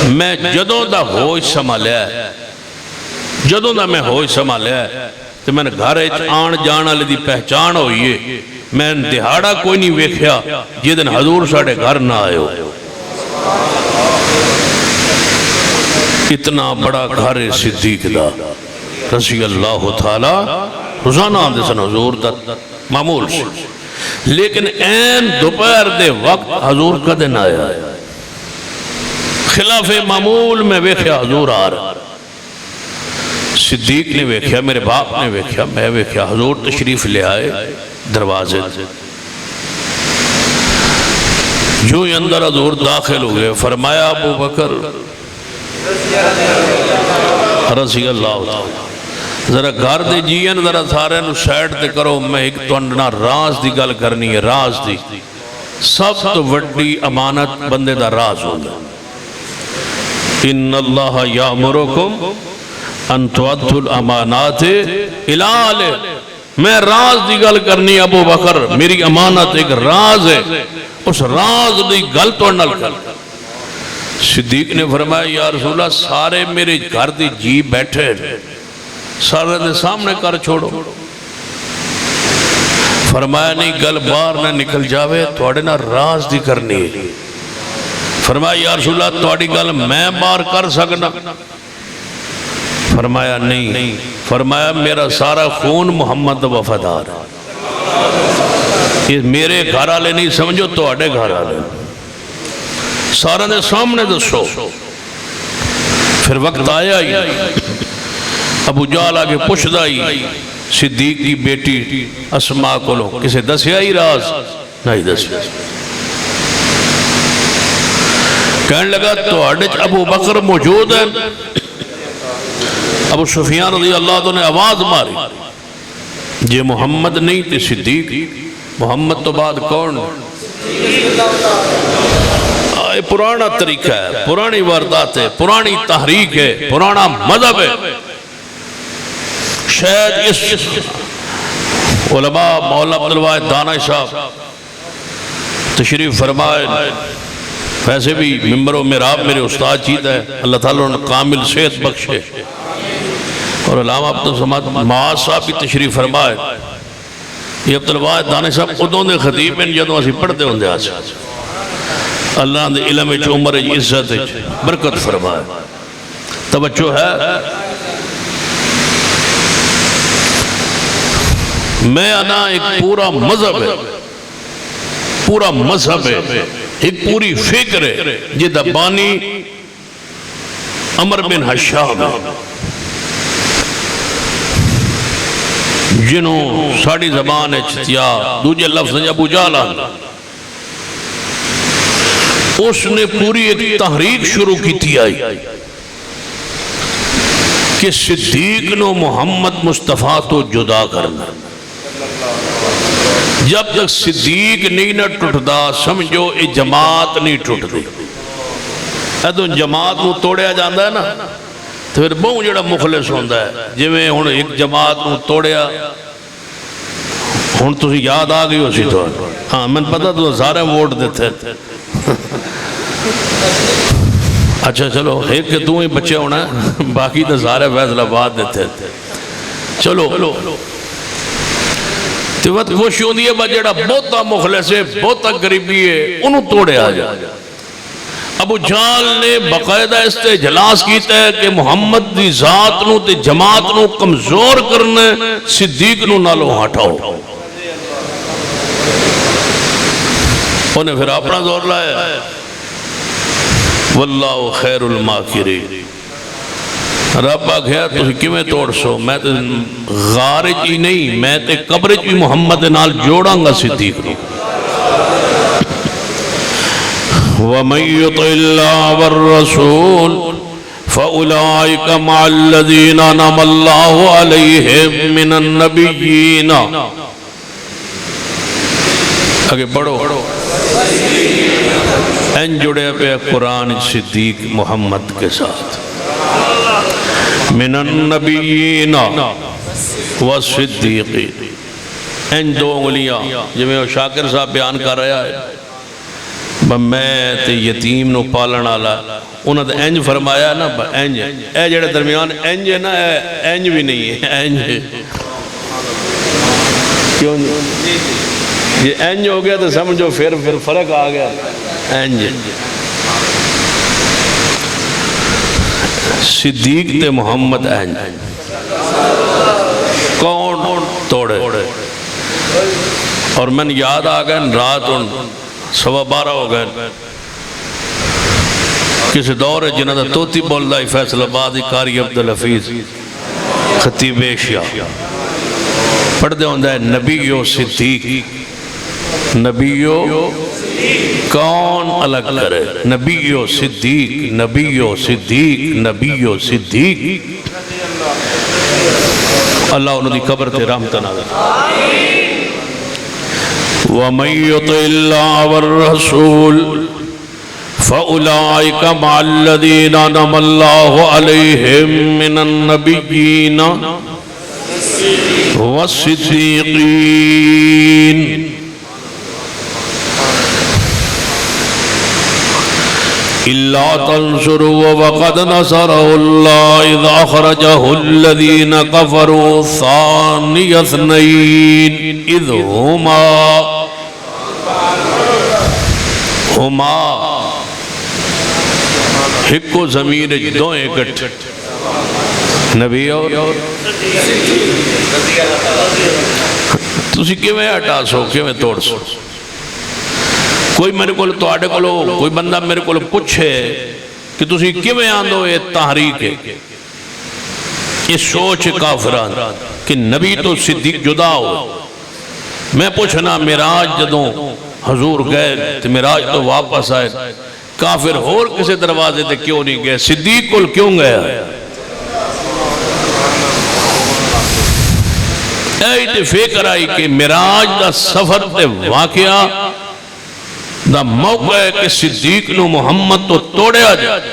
Speaker 1: میں جدوں دا ہوش سنبھالیا ہے، جدوں دا میں ہوش سنبھالیا ہے تو میں نے گھر آن جانا لی دی پہچان ہوئی ہے، میں دہاڑا کوئی نہیں ویکھیا جدن حضور ساڑھے گھر نہ آئے ہو۔ اتنا بڑا گھر صدیق دا رضی اللہ تعالی، روزانہ آندے سن حضور دا معمول سے، لیکن این دوپہر دے وقت حضور کا دن آیا، خلاف معمول میں ویکھیا حضور آ رہا، صدیق نے ویکھیا، میرے باپ نے ویکھیا، میں ویکھیا، حضور تشریف لے آئے دروازے، جو ہی اندر حضور داخل ہوئے، فرمایا ابو بکر رضی اللہ تعالی ذرا گھر دے جیئن ذرا سارے نو سیٹ تے کرو، میں ایک تو انڈنا راز دی گل کرنی ہے، راز دی سب تو وڈی امانت بندے دا راز ہوگا۔ ان اللہ یامرکم ان تؤدوا الامانات الی اہلہا، میں راز دی گل کرنی ابو بکر، میری امانت ایک راز ہے، اس راز دی گل تو نل کر۔ صدیق نے فرمایا یا رسول اللہ سارے میرے گھر دی جی بیٹھے، سارے دے سامنے کر چھوڑو۔ فرمایا نہیں گل باہر نہ نکل جاوے، توڑے نہ راز دی کرنی ہے۔ فرمایا یا رسول اللہ توڑی گل میں باہر کر سکنا؟ فرمایا نہیں، فرمایا میرا سارا خون محمد وفادار ہے، یہ میرے گھر آلے نہیں سمجھو توڑے گھر آلے، سارا دے سامنے دسو۔ پھر وقت آیا ہی ابو جہل آگے پوچھدا ہی صدیق کی بیٹی اسماء کو لو کسے دسیا ہی راز نہیں دسیا، کہنے لگا تو اڈج ابو بکر موجود ہے؟ ابو سفیان رضی اللہ عنہ نے آواز ماری، یہ محمد نہیں تھے صدیق، محمد تو بعد کون؟ یہ پرانا طریقہ ہے، پرانی واردات ہے، پرانی تحریک ہے، پرانا مذہب ہے۔ شاید اس علماء مولانا عبدالواحد دانش صاحب تشریف فرمائے، ویسے بھی ممبر و محراب میرے استاد چیز ہے، اللہ تعالیٰ نے کامل صحت بخشے، اور علامہ عبدالصمد معاذ صاحب بھی تشریف فرمائے۔ یہ عبدالواحد دانش صاحب ادوں دے خطیب ہیں جدوں اسی پڑھتے ہوں دے آج، اللہ دے علم وچ عمر وچ عزت وچ برکت فرمائے۔ توجہ ہے، میں انا ایک پورا مذہب ہے، پورا مذہب ہے، ایک پوری فکر ہے جدہ بانی عمر بن حشام ہے، جنہوں ساڑی زبان یا دوجہ لفظ ابو جہل، اس نے پوری ایک تحریک شروع کی تھی آئی کہ صدیق نو محمد مصطفیٰ تو جدا کرنا۔ جب تک صدیق نہیں نہ ٹوٹدا سمجھو یہ جماعت نہیں ٹوٹدی۔ ادو جماعت نو توڑیا جاندہ ہے نا تو پھر بہوں جڑا مخلص ہوندہ ہے، جی میں ہن ایک جماعت نو توڑیا، ہن تو یاد آ گئی اسی تو ہاں میں پتہ تو سارے ووٹ دیتے تھے۔ اچھا چلو ایک کہ تو ہی بچے ہونا ہے، باقی تو سارے فیصلہ بات دیتے تھے۔ چلو تو وقت خوشی ہوندی ہے بجڑا بہتا مخلص ہے، بہتا قریبی ہے، انہوں توڑے آ جا۔ ابو جہل نے باقاعدہ استجلاس کیتا ہے کہ محمد دی ذات نو تے جماعت نو کمزور کرنے، صدیق نو نالو ہٹاؤ۔ انہیں پھر اپنا زور لائے، واللہ خیر الماکری، رب آگیا تُسی کیویں توڑ سو، میں تے غارج ہی نہیں، میں تے قبرج بھی محمد نال جوڑاں گا صدیق نو۔ وَمَن يُطِعِ اللَّهَ وَالرَّسُولَ فَأُولَئِكَ مَعَ الَّذِينَ أَنْعَمَ اللَّهُ عَلَيْهِم مِّنَ النَّبِيِّينَ۔ آگے بڑھو، این جڑے پہ قرآن صدیق محمد کے ساتھ، من النبیین والصدیقین، این دو انگلیاں جمعہ شاکر صاحب بیان کر رہا ہے، میں تے یتیم نو پالن آلا، انہوں نے اینج فرمایا نا، اینج اے جڑے درمیان اینج ہے نا، اینج بھی نہیں ہے، اینج ہے کیوں یہ اینج ہو گیا تو سمجھو پھر فرق آ گیا، اینج صدیق تے محمد اینج کون توڑے، اور من یاد آ گئے رات ان 12:15 ہو گئے، کسی دور ہے جنہاں دا توتی بول دائی فیصل آبادی قاری عبدالحفیظ خطیب ایشیا پڑھ دے ہوندہ ہے نبیو صدیق، نبیو کون الگ کرے، نبیو صدیق، نبیو صدیق، نبیو صدیق، اللہ انہوں دی قبر تے رحمت نازل۔ وَمَن يُطِعِ اللَّهَ وَالرَّسُولَ فَأُولَئِكَ مَعَ الَّذِينَ أَنْعَمَ اللَّهُ عَلَيْهِم مِّنَ النَّبِيِّينَ والصدیقین۔ إِلَّا تَنْصُرُوا وَقَدْ نَصَرَهُ اللَّهُ إِذْ أَخْرَجَهُ الَّذِينَ كَفَرُوا ثَانِيَ اثْنَيْنِ إِذْ ہما ہکو زمین دو اکٹ نبی اور تسی کیویں ہٹا سو کیویں توڑ سو۔ کوئی میرے کو توڑے کو کوئی بندہ میرے کو پوچھے کہ تسی کیویں آندو یہ تحریک ہے، یہ سوچ کافران کہ نبی تو صدیق جدا ہو۔ میں پوچھنا معراج جدوں حضور گئے تو معراج تو واپس آئے، کافر اور کسی دروازے تے کیوں نہیں گئے، صدیق کل کیوں گیا؟ ایت فکر آئی کہ معراج دا سفر تے واقعہ دا موقع ہے کہ صدیق نو محمد تو توڑیا جائے.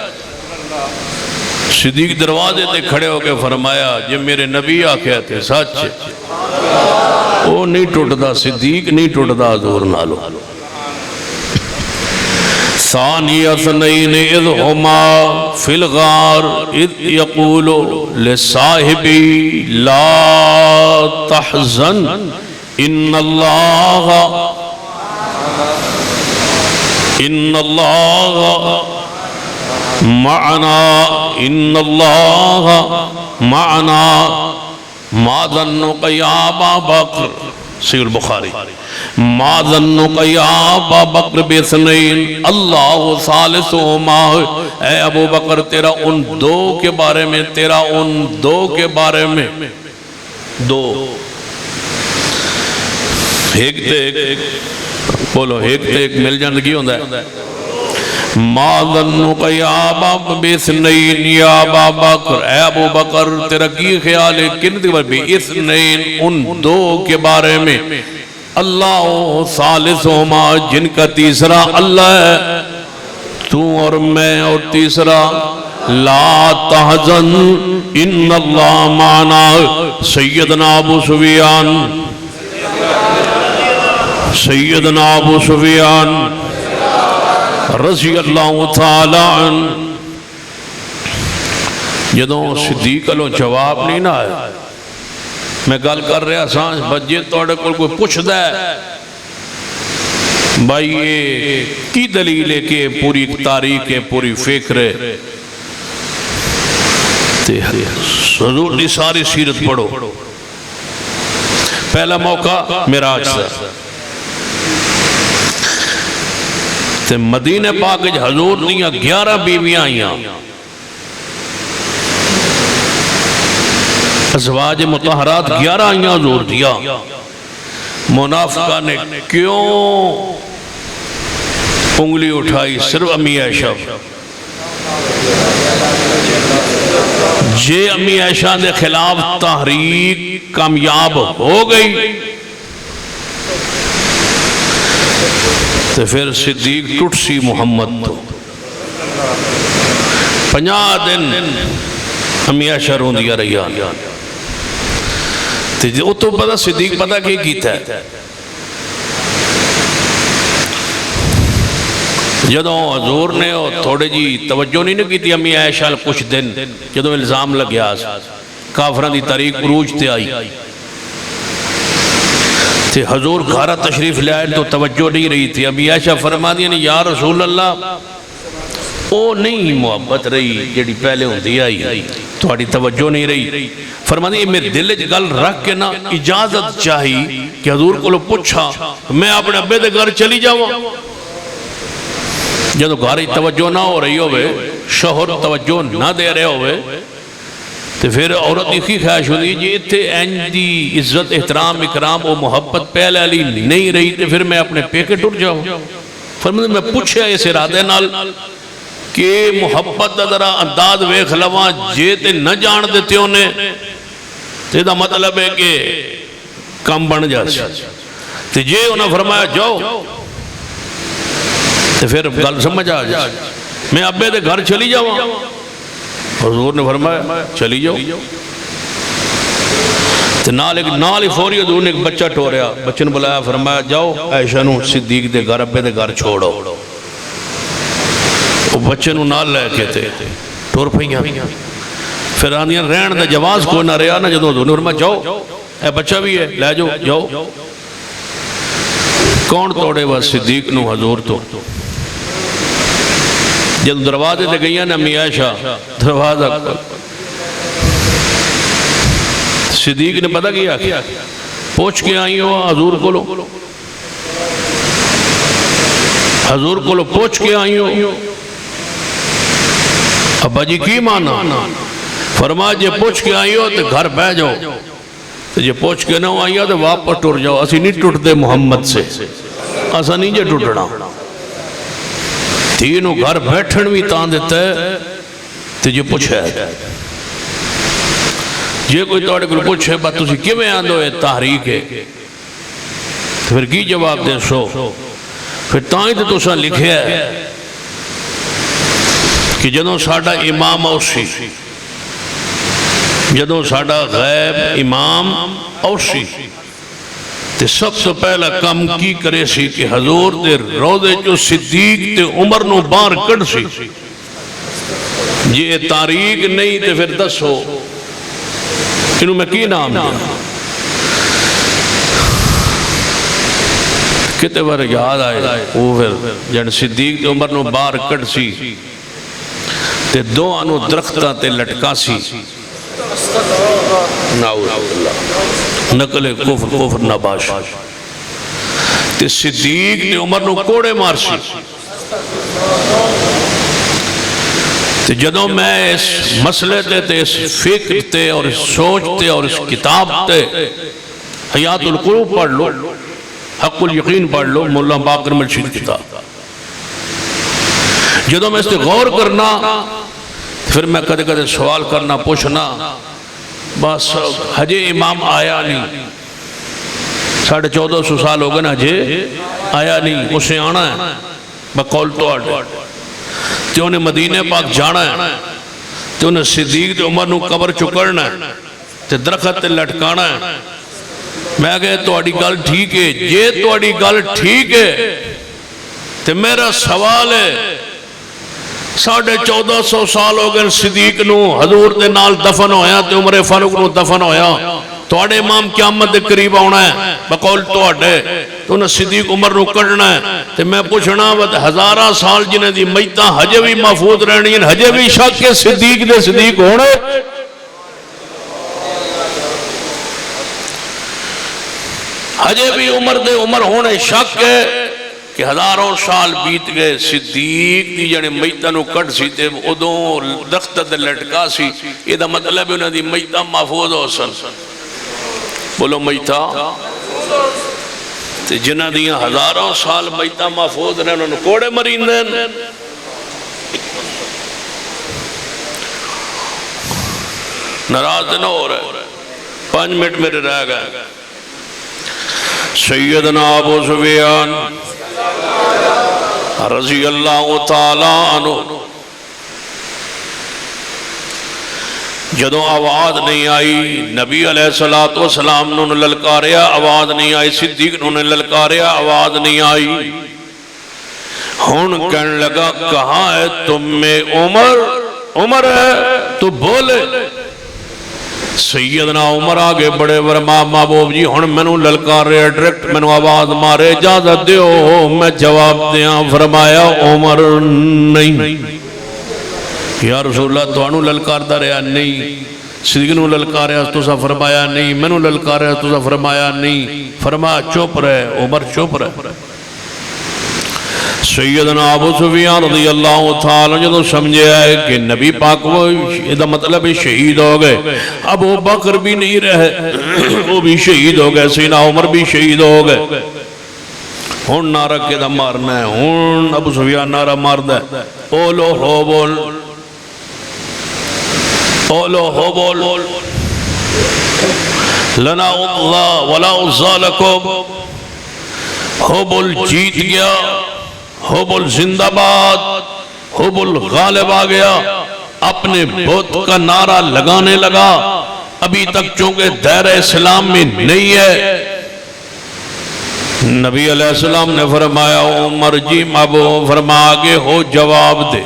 Speaker 1: صدیق دروازے تے کھڑے ہو کے فرمایا جب میرے نبی آکھیا تھے سچ وہ نہیں ٹوٹدا، صدیق نہیں ٹوٹدا حضور نالو. ثانی اثنین اذ ہما فی الغار اذ یقول لصاحبی لا تحزن ان اللہ معنا ان اللہ معنا ما ظنک یا ابا بکر. صحیح البخاری. ما ظنک یا ابا بکر باثنین اللہ ثالثہما. اے ابو بکر تیرا ان دو کے بارے میں، تیرا ان دو کے بارے میں، دو ایک تے ایک بولو، ایک تے ایک مل جان کی ہوندہ ہے. ما ظنک یا ابا باثنین یا ابا بکر. اے ابو بکر تیرا کی خیال ہے کن کے بارے میں؟ باثنین ان دو کے بارے میں. اللہ ثالثہما جن کا تیسرا اللہ ہے، تو اور میں، اور تیسرا لا تحزن ان اللہ معنا. سیدنا ابو سفیان، سیدنا ابو سفیان رضی اللہ تعالی عنہ جدوں صدیق لو جواب نہیں نہ آیا. میں گل کر رہا سانس بجے توڑے کوئی پوچھ دے بھائی یہ کی دلیل ہے کہ پوری تاریخ ہے، پوری فکر ہے. حضور کی ساری سیرت پڑھو. پہلا موقع معراج سے تے مدینہ پاک حضور دیاں 11 بیویاں آئیاں. ازواج مطہرات 11 آئیاں حضور دیا. منافقہ نے کیوں انگلی اٹھائی؟ صرف امی عائشہ. جے امی عائشہ دے خلاف تحریک کامیاب ہو گئی تو پھر صدیق ٹوٹ سی محمد تو 50 دن امی عائشہ رون دیا رہی وہ تو پتا صدیق پتا کی کیتا ہے. جدوں حضور نے تھوڑے جی توجہ نہیں کی تھی امی عائشہ کچھ دن جدوں الزام لگیا کافران دی تاریخ عروج تے آئی تے حضور گھارہ تشریف لے آئے تو توجہ نہیں رہی تھی. امی عائشہ فرما دیا نے یا رسول اللہ او نہیں محبت رہی جڑی پہلے ہوندی آئی، تھوڑی توجہ نہیں رہی. فرما دیا میرے دل گل رکھ کے نا اجازت چاہی کہ حضور کو لو پوچھا میں اپنے ابے دے گھر چلی جاؤں. جدو گھاری توجہ نہ ہو رہی ہوئے، شوہر توجہ نہ دے رہے ہوئے تو پھر عورت کی خواہش ہوئی جی اتھے این دی عزت احترام اکرام و محبت پہلے علی نہیں رہی تو پھر میں اپنے پیکے ٹر جاؤں. فرمایا میں پوچھا اس ارادے نال کہ محبت دا ذرا انداز ویکھ لواں جے تے نہ جان دیتے ہونے تے دا مطلب ہے کہ کم بن جاتی تے جے انہوں نے فرمایا جاؤ تو پھر گل سمجھ آ جائے میں ابے دے گھر چلی جاؤں. حضور نے فرمایا چلی جاؤ تو نال ہی فوری حضور نے ایک بچہ ٹوریا. بچے نے بلایا فرمایا جاؤ عائشہ نو صدیق دے گھر ابے دے گھر چھوڑو. وہ بچے نو نال لے کے تھے ٹور پہیاں پھر آندیاں رہن دا جواز کوئی نہ رہا نہ. جدوں حضور نے فرمایا جاؤ اے بچہ بھی ہے لے جاؤ جاؤ. کون توڑے وہ صدیق نو حضور تو جب دروازے دے گئیاں نے امی عائشہ دروازہ صدیق نے پتہ کیا پوچھ کے آئی ہو حضور کو لو، حضور کو لو پوچھ کے آئی ہو. ابا جی کی مانا؟ فرمایا جے پوچھ کے آئی ہو تو گھر بہ جاؤ، جے پوچھ کے نہ آئی ہو تو واپس ٹر جاؤ. اسی نہیں ٹوٹ دے محمد سے، ایسا نہیں جے ٹوٹنا. تینوں گھر بیٹھن بھی تاں دیتا ہے تو جے پوچھے جے کوئی توڑے کو پوچھے بات تسی کیوں میں آندھو ہے تحریک ہے تو پھر کی جواب دیں سو پھر تائیں تو تساں لکھیا ہے کہ جدوں ساڈا امام اوسی، جدوں ساڈا غیب امام اوسی تے سب سے پہلا کم کی کرے سی کہ حضور دے روضے جو صدیق تے عمر نو باہر کڑ سی. یہ تاریخ نہیں تے پھر دسو انہوں میں کی نام دیا. کتے بار یاد آئے وہ پھر جن صدیق تے عمر نو باہر کڑ سی تے دو انو درختہ تے لٹکا سی. نعوذ باللہ نقل کفر نباش تے صدیق تے عمر نو کوڑے مار سی. تے جدوں میں اس مسئلے تے اس فکر تے اور اس سوچ تے اور اس کتاب تے حیات القلوب پڑھ لو، حق الیقین پڑھ لو، مولا باقر مرشید کتاب، جدوں میں اس تے غور کرنا پھر میں کدے کدے سوال کرنا پوچھنا بس حجے امام آیا نہیں، 1450 سال ہو گئے نا حجے آیا نہیں، اسے آنا ہے بقول تو آڈے تے انہیں مدینہ پاک جانا ہے تے انہیں صدیق تے عمر نو قبر چکرنا ہے تے درخت تے لٹکانا ہے. میں کہے توڑی گل ٹھیک ہے، یہ توڑی گل ٹھیک ہے تے میرا سوال ہے 1450 سال ہو گئے صدیق نو حضور دے نال دفن ہویا تے عمر فاروق نو دفن ہویا، توڑے امام قیامت دے قریب آنا ہے بقول توڑے تو انہیں صدیق عمر نو کرنا ہے. تے میں پوچھنا ہزارہ سال جنہیں دی میتاں حجے بھی محفوظ رہنی ہیں، حجے بھی شک کے صدیق دے صدیق ہونے، حجے بھی عمر دے عمر ہونے شک ہے کہ ہزاروں سال بیت گئے. صدیق دی جانے میتاں نو کٹ سی تے ادوں درخت تے لٹکا سی، یہ دا مطلب انہیں دی میتاں محفوظ ہو سن. بولو میتاں تے جنہ دیاں ہزاروں سال میتاں محفوظ رہے انہوں نے کوڑے مریندے. ناراض نہ ہو رہے 5 منٹ میرے رہ گئے. سیدنا ابو سفیان رضی اللہ تعالیٰ عنہ جدوں آواز نہیں آئی نبی علیہ السلام نے للکاریا، آواز نہیں آئی صدیق نے للکاریا، آواز نہیں آئی. ہن کہنے لگا کہاں ہے تم میں عمر؟ عمر ہے تو بولے. سیدنا عمر آگے بڑے ورما محبوب جی ہن مینوں للکار رہے ڈائریکٹ مینوں آواز مارے، اجازت دیو میں جواب دیاں. فرمایا عمر نہیں. یا رسول اللہ تو انہوں للکار دا رہا نہیں، صدیق نو للکاریا تو سا فرمایا نہیں، مینوں للکاریا تو سا فرمایا نہیں. فرمایا چپ رہے. عمر چپ رہے. سیدنا ابو سفیان رضی اللہ تعالیٰ جدو سمجھے آئے کہ نبی پاک وہ یہ مطلب شہید ہو گئے، ابو بکر بھی نہیں رہے وہ بھی شہید ہو گئے، سیدنا عمر بھی شہید ہو گئے. ہون نعرہ کے دا مارنا ہے، ہون ابو سفیان نعرہ مارنا ہے، اولو ہو بول، اولو ہو بول، لنا اللہ ولا عزالکم. ہو بول جیت گیا، حبل زندہ باد، حبل غالب آ گیا، اپنے بت کا نعرہ لگانے لگا. ابھی تک چونکہ دائرہ اسلام میں نہیں ہے. نبی علیہ السلام نے فرمایا عمر جی محبوب فرما آگے ہو جواب دے.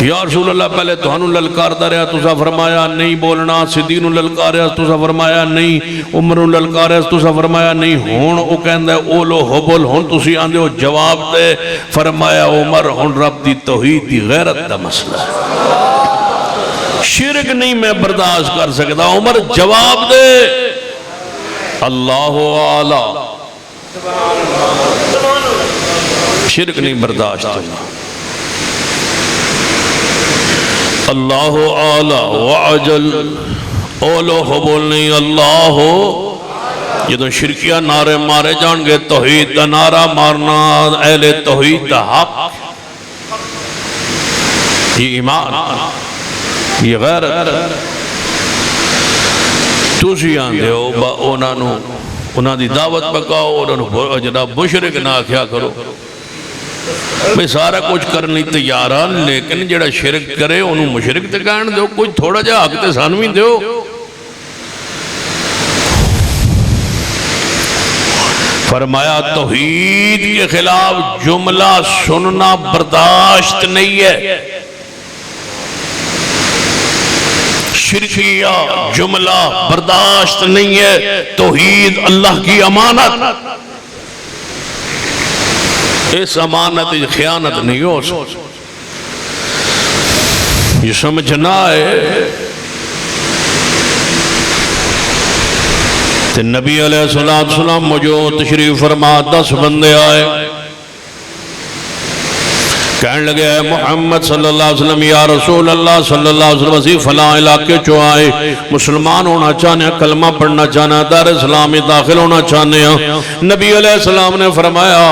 Speaker 1: یا رسول اللہ پہلے تو ہنو للکار دا رہا تو سا فرمایا نہیں بولنا، صدیق نو للکار رہا تو سا فرمایا نہیں، عمر نو للکار رہا تو سا فرمایا نہیں. ہون او کہندہ ہے اولو حبل، ہون تو سی آندے ہو جواب دے. فرمایا عمر ہون رب دی توحید دی غیرت دا مسئلہ ہے، شرک نہیں میں برداشت کر سکتا. عمر جواب دے. اللہ اعلیٰ، شرک نہیں برداشت کرنا. اللہ اعلیٰ وعجل، اولو حبول نہیں اللہ ہو. یہ تو شرکیہ نعرے مارے جان گے، توحید دا نعرہ مارنا اہل توحید دا حق، یہ ایمان، یہ غیرت. تُسی آندے ہو با اونانو انہاں دی دعوت پکاؤ اور انہوں جناب مشرک نہ کیا کرو میں سارا کچھ کرنی تیار ہاں لیکن جڑا شرک کرے انہوں مشرک تے کہن دو کچھ تھوڑا جا حق تے سانوی دیو فرمایا توحید کے خلاف جملہ سننا برداشت نہیں ہے شرکیہ جملہ برداشت نہیں ہے توحید اللہ کی امانت اس امانت خیانت نہیں ہو یہ سمجھنا ہے کہ نبی علیہ السلام موجود تشریف فرما 10 بندے آئے کہنے لگے اے محمد صلی اللہ علیہ وسلم یا رسول اللہ صلی اللہ علیہ وسلم اسی فلاں علاقے چو آئے مسلمان ہونا چاہنے ہیں کلمہ پڑھنا چاہنے ہیں دار اسلامی داخل ہونا چاہنے ہیں نبی علیہ السلام نے فرمایا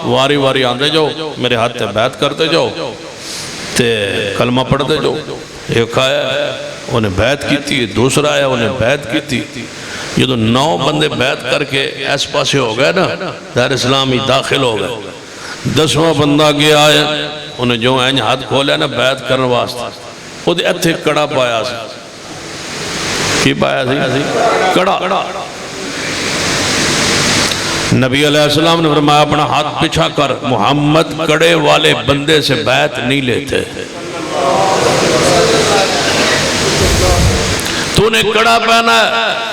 Speaker 1: واری واری آندے جو میرے ہاتھ تے بیعت کرتے جو تے کلمہ پڑھتے جو ایک آیا انہیں بیعت کی تھی دوسرا آیا انہیں بیعت کی تھی یہ تو 9 بندے بیعت کر کے ایس پاسے ہو گئے نا دار اسلامی داخل ہو گئے 10واں بندہ گیا ہے انہیں جو ہیں ہاتھ کھولے نا بیعت کرنے واسطہ وہ دے اتھے کڑا پایا سی کی پایا سی کڑا نبی علیہ السلام نے فرمایا اپنا ہاتھ پچھا کر محمد کڑے والے بندے سے بیعت نہیں لیتے تو نے کڑا پہنا ہے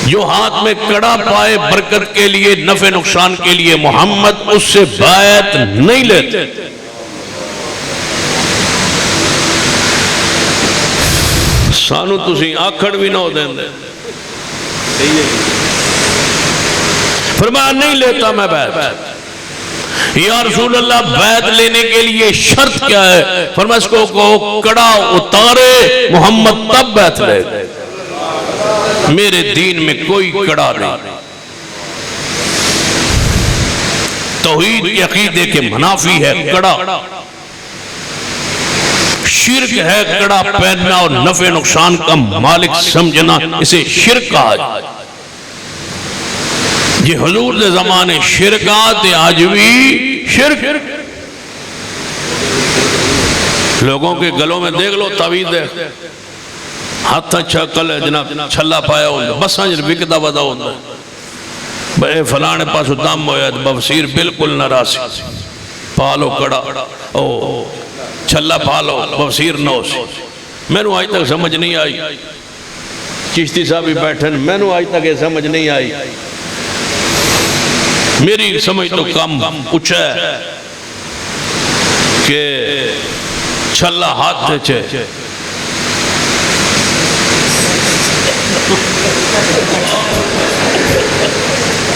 Speaker 1: جو ہاتھ میں کڑا پائے برکت کے لیے نفع نقصان کے لیے محمد اس سے بیعت نہیں لیتے سانو تسی آکھڑ بھی نہ ہو دیں دے فرمایا نہیں لیتا میں بیعت یا رسول اللہ بیعت لینے کے لیے شرط کیا ہے فرمایا اس کو کڑا اتارے محمد تب بیعت لے میرے دین میں کوئی کڑا نہیں توحید کے عقیدے کے منافی ہے کڑا شرک ہے کڑا پہننا اور نفع نقصان کا مالک سمجھنا اسے شرک کہا جائے یہ حضور دے زمانے شرکات آج بھی شرک لوگوں کے گلوں میں دیکھ لو تعویذ دیکھ ہاتھ اچھا کل ہے جناب چھلا پایا ہوندہ بس آنجر بکتا بدا ہوندہ بے فلانے پاس دم ہویا بفسیر بالکل نہ راسی پالو کڑا چھلا پالو بفسیر نوس میں نے آج تک سمجھ نہیں آئی چشتی صاحب ہی بیٹھن میں نے آج تک یہ سمجھ نہیں آئی میری سمجھ تو کم اچھا ہے کہ چھلا ہاتھ چھے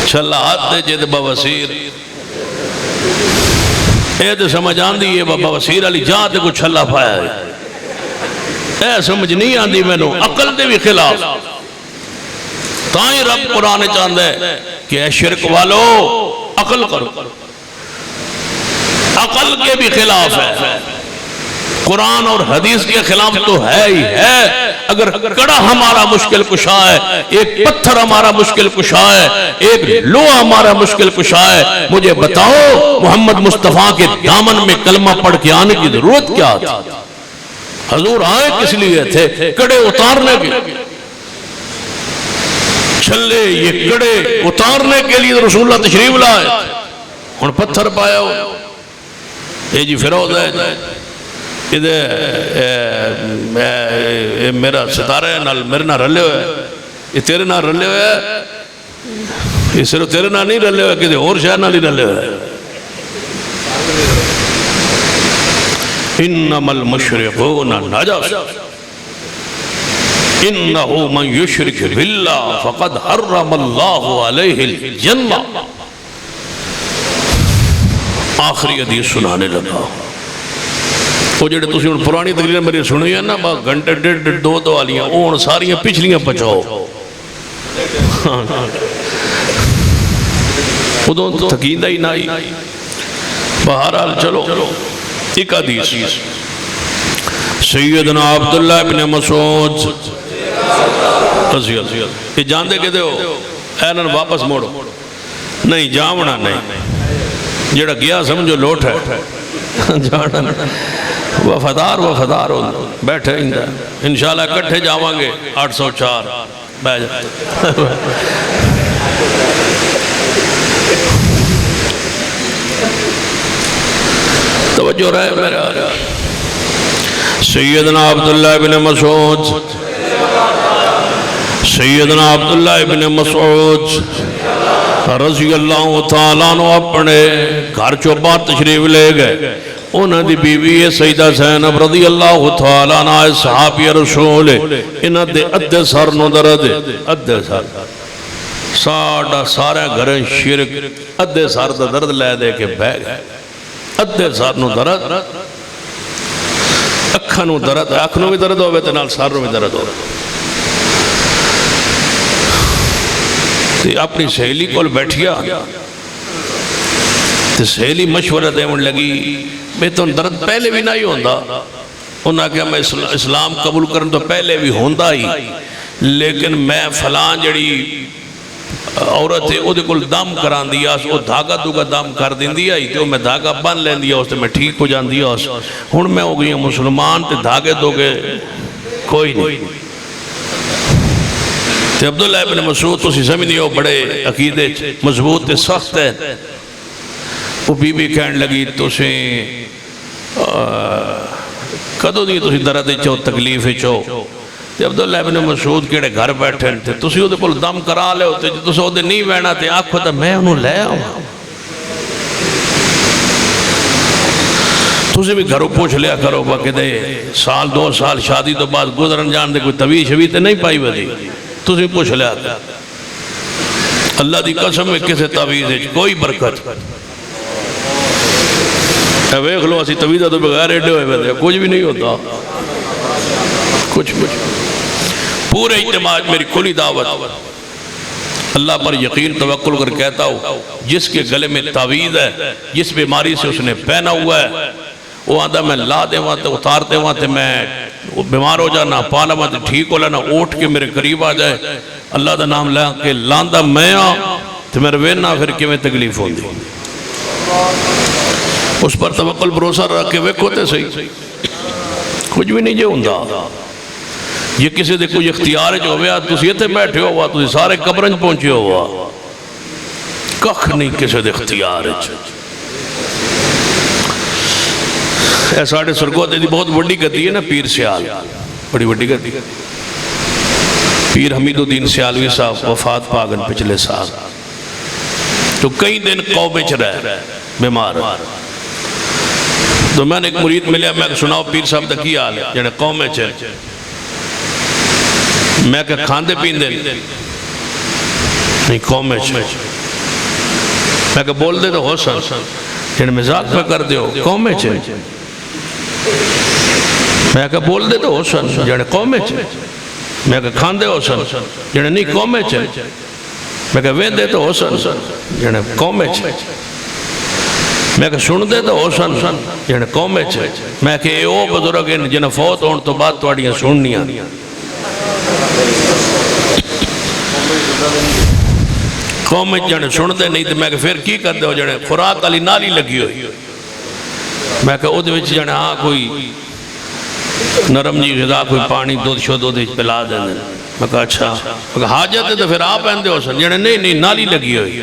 Speaker 1: چھلا ہاتھ دے جے بواسیر اے تو سمجھ آن دی یہ بواسیر علی جہاں تے کو چھلا پایا ہے اے سمجھ نہیں آن دی میں نو عقل دے بھی خلاف تائیں رب قرآن چاند ہے کہ اے شرک والو عقل کرو عقل کے بھی خلاف ہے قرآن اور حدیث کے خلاف تو ہے ہی ہے اگر کڑا ہمارا مشکل کشا ہے ایک پتھر ہمارا مشکل کشا ہے ایک لوہا ہمارا مشکل کشا ہے مجھے بتاؤ محمد مصطفیٰ کے دامن میں کلمہ پڑھ کے آنے کی ضرورت کیا تھی حضور آئے کس لیے تھے کڑے اتارنے کے چھلے یہ کڑے اتارنے کے لیے رسول اللہ تشریف لائے اور پتھر پایا ہو یہ جی فیروز ہے میرا ستارہ ہے میرے نہ رلے ہوئے یہ تیرے نہ رلے ہوئے یہ صرف تیرے نہ نہیں رلے ہوئے کسی اور شہر نہ نہیں رلے ہوئے انما المشرقون نجس انہو من یشرک باللہ فقد حرم اللہ علیہ الجنہ آخری حدیث سنانے لگا وہ جڑے تسی ان پرانی تقریر میری سنوئی ہے نا با گھنٹے ڈیڑھ دو دو والیاں اون ساریاں پچھلیاں پچھاؤ خودوں تو تقیدہ ہی نائی بہرحال چلو ایک حدیث سیدنا عبداللہ ابن مسعود رضی اللہ یہ جان دے کہتے ہو ਇਹਨਾਂ ਨੂੰ ਵਾਪਸ ਮੋੜੋ, ਨਹੀਂ ਜਾਵਣਾ ਨਹੀਂ, ਜਿਹੜਾ ਗਿਆ ਸਮਝੋ ਲੋਟ ਹੈ, ਜਾਣਾ ਵਫਾਦਾਰ ਵਫਾਦਾਰ ਹੁੰਦਾ ਬੈਠੇ ਹੁੰਦਾ। انشاءاللہ ਇਕੱਠੇ ਜਾਵਾਂਗੇ 804 ਬਹਿ ਜਾ توجہ رہے میرا سیدنا عبداللہ بن مسعود، سیدنا عبداللہ بن مسعود رضی اللہ تعالیٰ عنہ اپنے گھر چو باہر تشریف لے گئے۔ انہاں دی بیوی ہے سیدہ زینب رضی اللہ تعالیٰ عنہ صحابی رسول، انہاں دے ادھے سر نو درد، ادھے سر ساڑھا سارے گھریں شرک، ادھے سر دا درد لے دے کے بہ گئے، ادھے سر نو درد، اکھاں نو درد، اکھ نو بھی درد ہوئے تے نال سر نو بھی درد ہوئے۔ اپنی سہیلی کول بیٹھیا تے سہیلی مشورہ دیون لگی، میں تو درد پہلے بھی نہیں ہوندا، انہاں کہا میں اسلام قبول کرن تو پہلے بھی ہوندا ہی، لیکن میں فلان جڑی عورت ہے او دے کول دم کران دیا، او دھاگا دوگا دم کر دین دیا ہی، تو میں دھاگا بن لین دیا، اس تے میں ٹھیک ہو جان دیا، ہن میں ہو گئی مسلمان تے دھاگے دوگے کوئی نہیں۔ تے عبداللہ ابن مسعود تو سی سمجھنی ہو بڑے عقیدے مضبوط تے سخت ہے، وہ بی بی کہن لگی تو سے کدو دی تو سی درد چو تکلیف چو، تے عبداللہ ابن مسعود کیڑے گھر بیٹھے تھے، تو سی او دے کول دم کرا لے ہوتے، تو سے او دے نہیں وینا تے آنکھو تا میں انہوں لے آؤں، تو سے بھی گھروں پوچھ لیا کرو باقی دے سال 2 سال شادی تو بعد گزرن جان دے کوئی طویل شویل تے نہیں پائی بدی، تو سے پوچھ لیا اللہ دی قسم میں کسے تعویذ ہے کوئی برکت، ویکھ لو اسی تعویذہ تو بغیر ایڈے ہوئے بدے کچھ بھی نہیں ہوتا، کچھ پورے اجتماع میری کلی دعوت اللہ پر یقین توکل کر کہتا ہوں، جس کے گلے میں تعویذ ہے، جس بیماری سے اس نے پہنا ہوا ہے، وہ آدھا میں لا دے وہاں تے اتار دے وہاں تے میں بیمار ہو جانا پالا وہاں تے ٹھیک ہو لینا، اوٹ کے میرے قریب آ جائے اللہ دا نام لے کے لاندہ میں آ تو میرے وینا پھر کی میں تکلیف ہوں دی، اس پر توکل بھروسہ رکھ کے ویکھو تے صحیح، کچھ بھی نہیں جو ہوں دا یہ کسی دے کوئی اختیار جو ہویا تو یہ تے بیٹھے ہوا تو سارے قبرنج پہنچے ہوا کخ نہیں کسی دے اختیار جو ساڑھے سرگوتے دی بہت بڑی گتی ہے نا پیر سیال، بڑی بڑی گتی، پیر حمید الدین سیالوی صاحب وفات پاگن پچھلے سال، تو کئی دن قومیں چھ رہے بیمار، تو میں نے ایک مرید ملیا، میں سناؤ پیر صاحب دا کی حال ہے جنہیں قومیں چھ، میں کہ کھاندے پیندے نہیں قومیں چھ، میں کہ بول دے تو ہو سن جنہیں مزاق میں کر دے ہو قومیں چھ، میں کہا بول دے تو ہو سن جنہیں قومیں چھے، میں کہا کھاندے ہو سن جنہیں نہیں قومیں چھے، میں کہا وین دے تو ہو سن جنہیں قومیں چھے، میں کہا سن دے تو ہو سن جنہیں قومیں چھے، میں کہا اے او بزرگ جنہیں فوت ہون تو بات توڑیاں سننیاں، قومیں جنہیں سن دے نہیں تو میں کہا پھر کی کر دے ہو جنہیں خوراک علی نالی لگی ہوئی، میں کہا او دے وچ جنہیں ہاں کوئی نرم جی غذا کوئی پانی دودھ شو دودھ پلا دیں، میں کہا اچھا، میں کہا حاجت ہے تو پھر آپ پہندے ہو سن جنہیں نہیں نالی لگی ہوئی،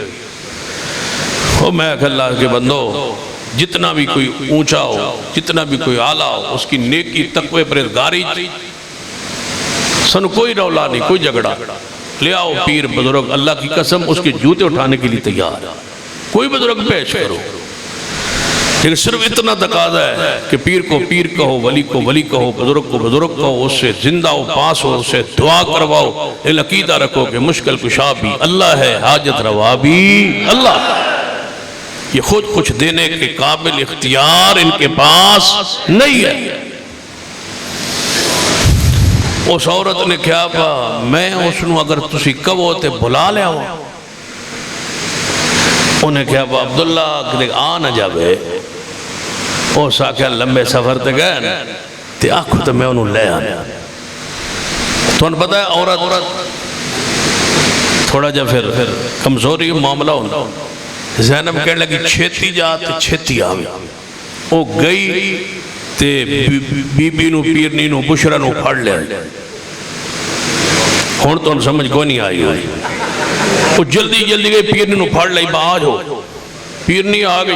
Speaker 1: میں کہا اللہ کے بندو جتنا بھی کوئی اونچا ہو جتنا بھی کوئی آلہ ہو اس کی نیکی تقوی پرہیزگاری سن کوئی رولا نہیں کوئی جھگڑا، لے آؤ پیر بزرگ اللہ کی قسم اس کے جوتے اٹھانے کے لیے تیار، کوئی بزرگ پیش کرو، لیکن صرف اتنا تقاضا ہے کہ پیر کو پیر کہو، ولی کو ولی کہو، بزرگ کو بزرگ کہو، اس سے زندہ ہو پاس ہو، اس سے دعا کرواؤ، عقیدہ رکھو کہ مشکل کشا بھی اللہ ہے، حاجت روا بھی اللہ، یہ خود کچھ دینے کے قابل اختیار ان کے پاس نہیں ہے۔ اس عورت نے کیا پا میں اس نو اگر تسی کہو تے بھلا لے آؤں، انہیں کیا پا عبداللہ کہ آ نہ جاوے، او ساکھا لمبے سفر تے گئے تے آنکھو تے میں انہوں لے آنے، تو انہوں پتہ ہے عورت تھوڑا جا پھر کمزوری معاملہ ہوتا. زینب کہنے لگی چھیتی جا تے چھیتی آوے. وہ گئی تے بی بی نو پیرنی نو بشرا نو پھڑ لیا. ہون تو سمجھ کو نہیں آئی ہوئی. وہ جلدی جلدی گئی پیرنی نو پھڑ لئی. آج ہو پیرنی آ گئی.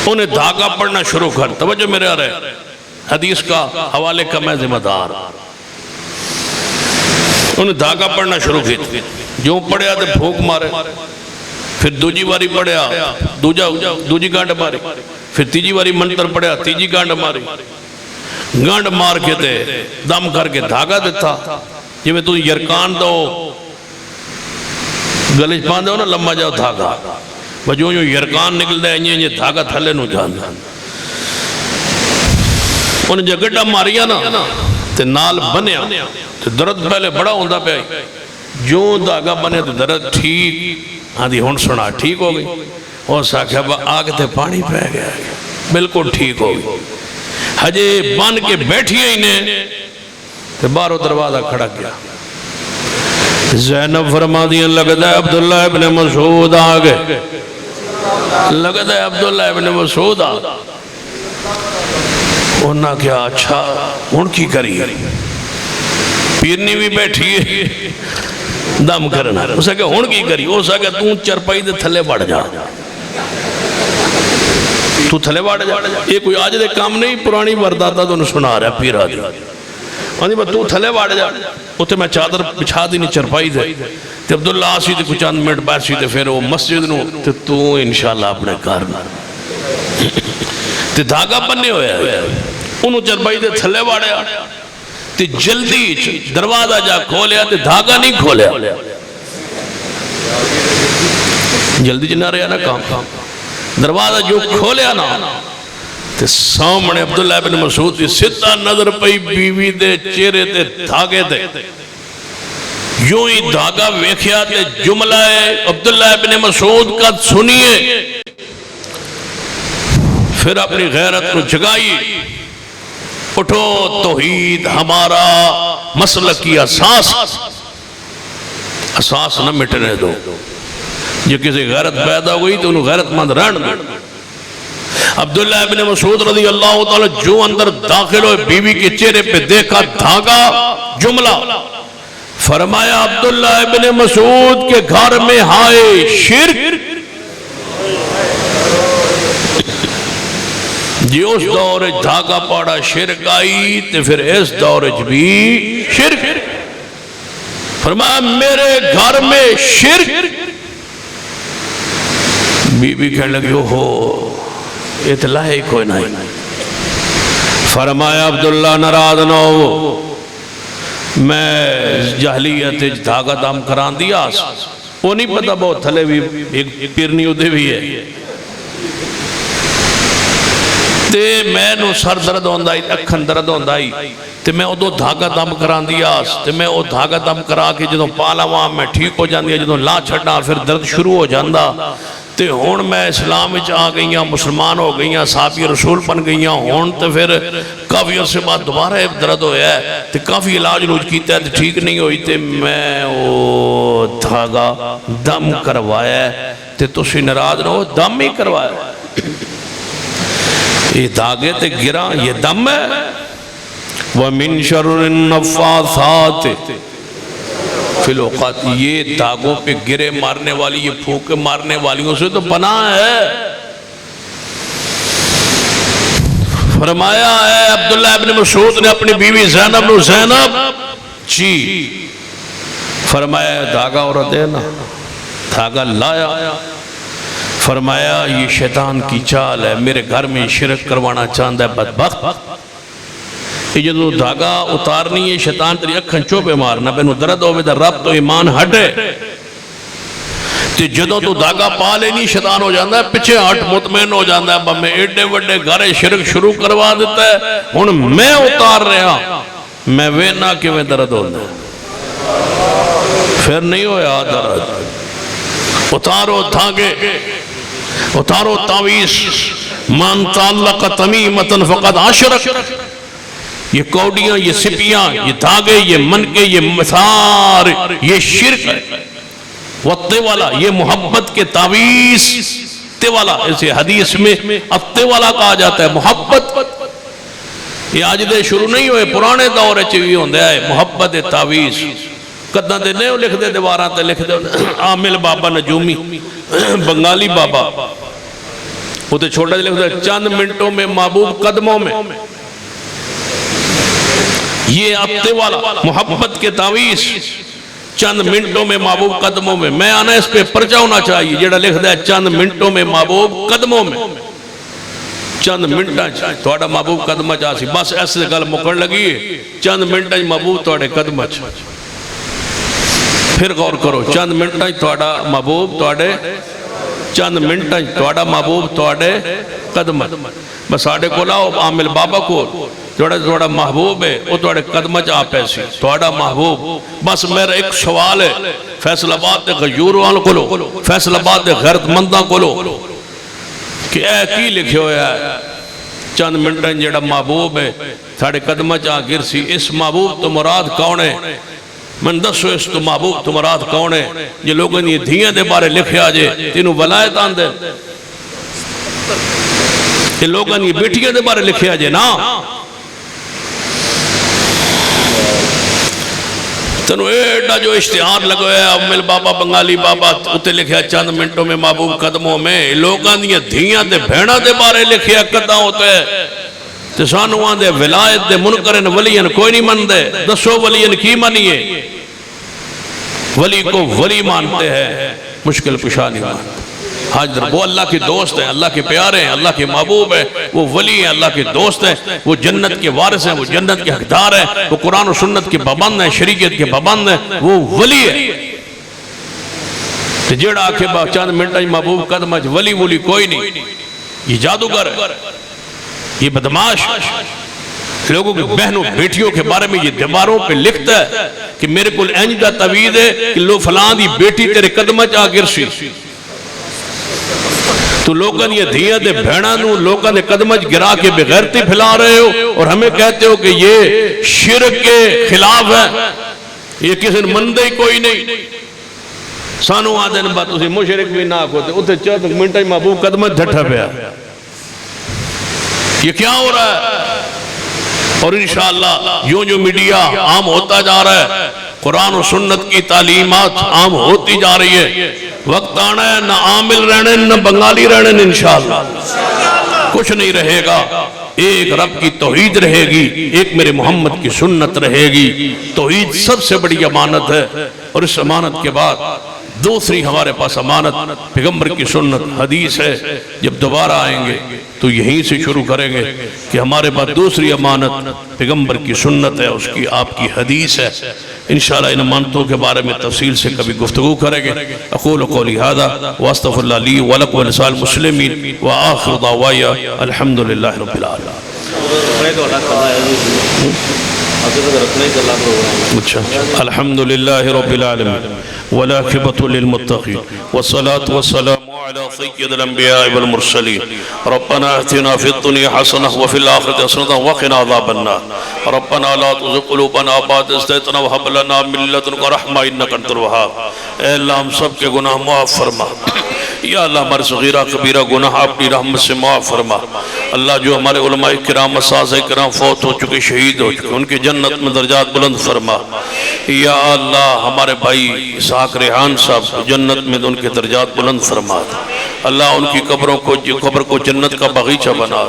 Speaker 1: انہیں دھاگا پڑھنا شروع کر. توجہ میرے آ رہے حدیث کا حوالے کا میں ذمہ دار. انہیں دھاگا پڑھنا شروع کی. جو پڑھیا تے بھوک مارے. پھر دوجی واری پڑھیا دوجی گانڈ ماری. پھر تیجی واری منتر پڑھیا تیجی گانڈ ماری. گانڈ مار کے تے دم کر کے دھاگا دیتا. جی میں تو یرکان دو گلش پان دو نا لمبا جاؤ دھاگا. بجو یوں یرکان نکل دے یہ دھاگا تھلے نو جانا. انہیں جو گڈا ماریا نا تے نال بنیا تے درد پہلے بڑا ہوندہ پہ آئی. جو دھاگا بنے تے درد ٹھیک. ہاں دی ہون سنا ٹھیک ہو گئی. اور صاحب آگے تے پانی پہ گیا بالکل ٹھیک ہو گئی. ہجے بان کے بیٹھی ہی نے تے بارو دروازہ کھڑا گیا. زینب فرما دیا لگتا ہے عبداللہ ابن مسعود آگے. لگتا ہے عبداللہ ابن مسعود آگے. انہاں کیا اچھا ان کی کری پیرنی بھی بیٹھی ہے دم کرنا. اسے کہ ہون کی کری. اسے کہ تُوں چرپائی دے تھلے بڑھ جا. تو تھلے بڑھ جا. یہ کوئی آج دے کام نہیں پرانی ورداتا تو انہوں سنا رہا ہے پیر آدھی. انہوں نے تو تھلے بڑھ جا. اتھے میں چادر بچھا دی نہیں چرپائی دے. تے عبداللہ آسی تے کچھ چند منٹ بیٹھ سی تے پھر وہ مسجد نو تے تو انشاءاللہ اپنے کارنا تے دھاگا بننے ہویا ہے. انہوں چرپائی دے تھلے بڑھیا تے جلدی دروازہ جا کھولیا تے دھاگا نہیں کھولیا. جلدی جنا رہا نا کام. دروازہ جو کھولیا نا تے سامنے عبداللہ ابن مسعود کی سدھا نظر پئی بیوی دے چہرے تے دھاگے تے. یوں ہی دھاگا ویکھیا تے جملہ ہے عبداللہ ابن مسعود کا سنیے. پھر اپنی غیرت کو جگائی. اٹھو توحید ہمارا مسلک کی اساس نہ مٹنے دو. جو کسی غیرت پیدا ہوئی تو انہوں غیرت مند رہن دو. عبداللہ ابن مسعود رضی اللہ تعالی جو اندر داخل ہوئے بیوی کے چہرے پہ دیکھا دھاگا جملہ. فرمایا عبداللہ ابن مسعود کے گھر میں ہائے شرک. جی اس دور دھاگا پاڑا شرک آئی تو پھر اس دور بھی شرک. فرمایا میرے گھر میں شرک. بی بی کہنے لگی ہو اطلاع ہی کوئی نہیں. فرمایا عبداللہ ناراض نہ ہو. میں جہلیت دھاگا دام کران دیا. وہ نہیں پتا بہت تھلے بھی ایک پیرنی ادھے بھی ہے. تے میں نو سر درد ہوندائی اکھن درد ہوندائی تے میں ادھو دھاگا دم کران دیاس. تے میں او دھاگا دم کرا کے جدوں پالا وہاں میں ٹھیک ہو جاندیا. جدوں لا چھڑنا پھر درد شروع ہو جاندہ. تے ہون میں اسلام وچ آ گئیاں مسلمان ہو گئیاں صحابی رسول بن گئیاں. ہون تے پھر کافی عرصے بعد دوبارہ درد ہویا ہے تے کافی علاج لوج کیتا ہے تے ٹھیک نہیں ہوئی. تے میں او دھاگا دم کروایا ہے. تے تسی ناراض نہ ہو دم ہی کروایا ہے. یہ دھاگے تے گرا یہ دم ہے. وَمِن شَرُّ النَّفَّاثَاتِ فِي الْعُقَدِ. یہ دھاگوں پہ گرے مارنے والی یہ پھوکے مارنے والیوں سے تو پناہ ہے. فرمایا ہے عبداللہ ابن مسعود نے اپنی بیوی زینب نو زینب جی فرمایا دھاگا اور دینا. دھاگا لایا. فرمایا یہ شیطان کی چال ہے. میرے گھر میں شرک کروانا چاہتا ہے بدبخت. یہ جدو دھاگا اتارنی ہے شیطان تیری اکھن چوبے مارنا بینو درد ہوئے در رب تو ایمان ہٹے. جدو تو دھاگا پا لینی شیطان ہو جاندہ ہے پچھے ہٹ مطمئن ہو جاندہ ہے. اب میں ایڈے وڈے گھرے شرک شروع کروا دیتا ہے. ہن میں اتار رہا میں وینا کہ میں درد ہوندہ پھر نہیں ہویا درد. اتارو دھاگے اتارو تعویز. من تعلق تمیمتن فقد عشرک. یہ کوڑیاں، یہ سپیاں، یہ دھاگے، یہ منکے، یہ مسار، یہ شرک ہے۔ وَالطِ والا، یہ محبت کے تعویذ، والا، اسے حدیث میں اتے والا کہا جاتا ہے۔ محبت یہ آج دے شروع نہیں ہوئے، پرانے دور چوی ہوندے آئے محبت تعویذ۔ کدھاں دے نہیں لکھ دے دیواراں تے لکھ دے عامل بابا نجومی بنگالی بابا، وہ تے چھوٹا لکھ دے چند منٹوں میں محبوب قدموں میں۔ یہ اتے والا محبت کے تعویذ، چند منٹوں میں محبوب قدموں میں۔ میں آنا اس پہ پرچہ ہونا چاہیے جیڑا لکھ دے چند منٹوں میں محبوب قدموں میں۔ چند منٹاں تھوڑا محبوب قدمہ چاہسی، بس ایسے گل مکڑ لگی ہے، چند منٹاں محبوب تھوڑے قدمہ چاہ۔ پھر غور کرو، چند منٹاں تھوڑا محبوب تھوڑے، چند منٹاں تھوڑا محبوب تھوڑے قدمہ۔ بس آڑے کو لاؤ عامل بابا کو، تھوڑا محبوب ہے وہ تھوڑے قدمہ چاہ پیسی، تھوڑا محبوب۔ بس میرا ایک سوال ہے، فیصل آباد دے غیوروان کو لو، فیصل آباد دے غیرت منداں کو لو، کہ اے کی لکھے ہویا ہے چند منٹیں جیڑا محبوب ہے تھوڑے قدمہ چاہ گرسی، اس محبوب تو مراد کون ہے؟ من دسو اس تو محبوب تو مراد کون ہے؟ یہ لوگوں نے دھیاں دے بارے لکھے آجے تینوں ولایت آن دے، یہ لوگوں نے بیٹیاں دے بارے لکھے آجے نا، تنو ایڈا جو اشتہار لگویا عامل بابا بنگالی بابا اتے لکھیا چند منٹوں میں محبوب قدموں میں، لوگاں دیا دھیاں دے بھیڑا دے بارے لکھیا قدہ ہوتا ہے، تسانوان دے ولایت دے منکرن ولین کوئی نہیں من دے، دسو ولین کی منیے؟ ولی کو ولی مانتے ہیں، مشکل کشا نہیں مانتے۔ حاضر وہ اللہ کے دوست ہیں، اللہ کے پیارے ہیں، اللہ کے محبوب ہیں، وہ ولی ہیں، اللہ کے دوست ہیں، وہ جنت کے وارث ہیں، وہ جنت کے حقدار ہیں، وہ قرآن و سنت کے پابند ہیں، شریعت کے پابند ہیں، وہ ولی ہے۔ جیڑا آکھے با چند منٹا محبوب قدمہ ولی کوئی نہیں، یہ جادوگر ہے، یہ بدماش، لوگوں کے بہنوں بیٹیوں کے بارے میں یہ دیواروں پہ لکھتا ہے کہ میرے کل اینجدہ توید ہے کہ لو فلان دی بیٹی تیرے قدمہ چاہ گرسی، تو لوگوں نے یہ دھیاں دے بھیڑاں نو لوگوں نے قدمج گرا کے بغیرتی پھیلا رہے ہو اور ہمیں کہتے ہو کہ یہ شرک کے خلاف ہے، یہ کسی نے مندے ہی کوئی نہیں۔ سانو آدھے نے بات اسی مشرک بھی نہ ہوتے اتھے چند منٹہ محبوب قدمج دھٹھا پیا، یہ کیا ہو رہا ہے؟ اور انشاءاللہ یوں جو میڈیا عام ہوتا جا رہا ہے، قرآن و سنت کی تعلیمات عام ہوتی جا رہی ہے، وقت آنا ہے نہ عامل رہنے نہ بنگالی رہنے، انشاءاللہ کچھ نہیں رہے گا، ایک رب کی توحید رہے گی، ایک میرے محمد کی سنت رہے گی۔ توحید سب سے بڑی امانت ہے، اور اس امانت کے بعد دوسری ہمارے پاس امانت پیغمبر کی سنت حدیث ہے۔ جب دوبارہ آئیں گے تو یہیں سے شروع کریں گے کہ ہمارے پاس دوسری امانت پیغمبر کی سنت ہے، اس کی آپ کی حدیث ہے۔ انشاءاللہ ان امانتوں کے بارے میں تفصیل سے کبھی گفتگو کریں گے۔ اقول قولی ھذا واستغفر اللہ لی ولکم ولسائر المسلمین وآخر دعوایا الحمدللہ رب العالمین۔ الحمدللہ رب العالمین والعاقبۃ للمتقین والصلاة والسلام على سید الانبیاء والمرسلین ربنا آتنا فی الدنیا حسنہ وفی الآخرۃ حسنہ وقنا عذاب النار ربنا لا تزغ قلوبنا بعد إذ هديتنا وهب لنا من لدنک رحمہ انک انت الوہاب۔ اے اللہ ہم سب کے گناہ معاف فرما، یا اللہ ہمارے صغیرہ کبیرہ گناہ اپنی رحمت سے معاف فرما۔ اللہ جو ہمارے علماء کرام اساتذہ کرام فوت ہو چکے شہید ہو چکے ان کی جنت میں درجات بلند فرما۔ یا اللہ ہمارے بھائی اسحاق ریحان صاحب جنت میں ان کے درجات بلند فرما۔ اللہ ان کی قبر کو جنت کا باغیچہ بنا۔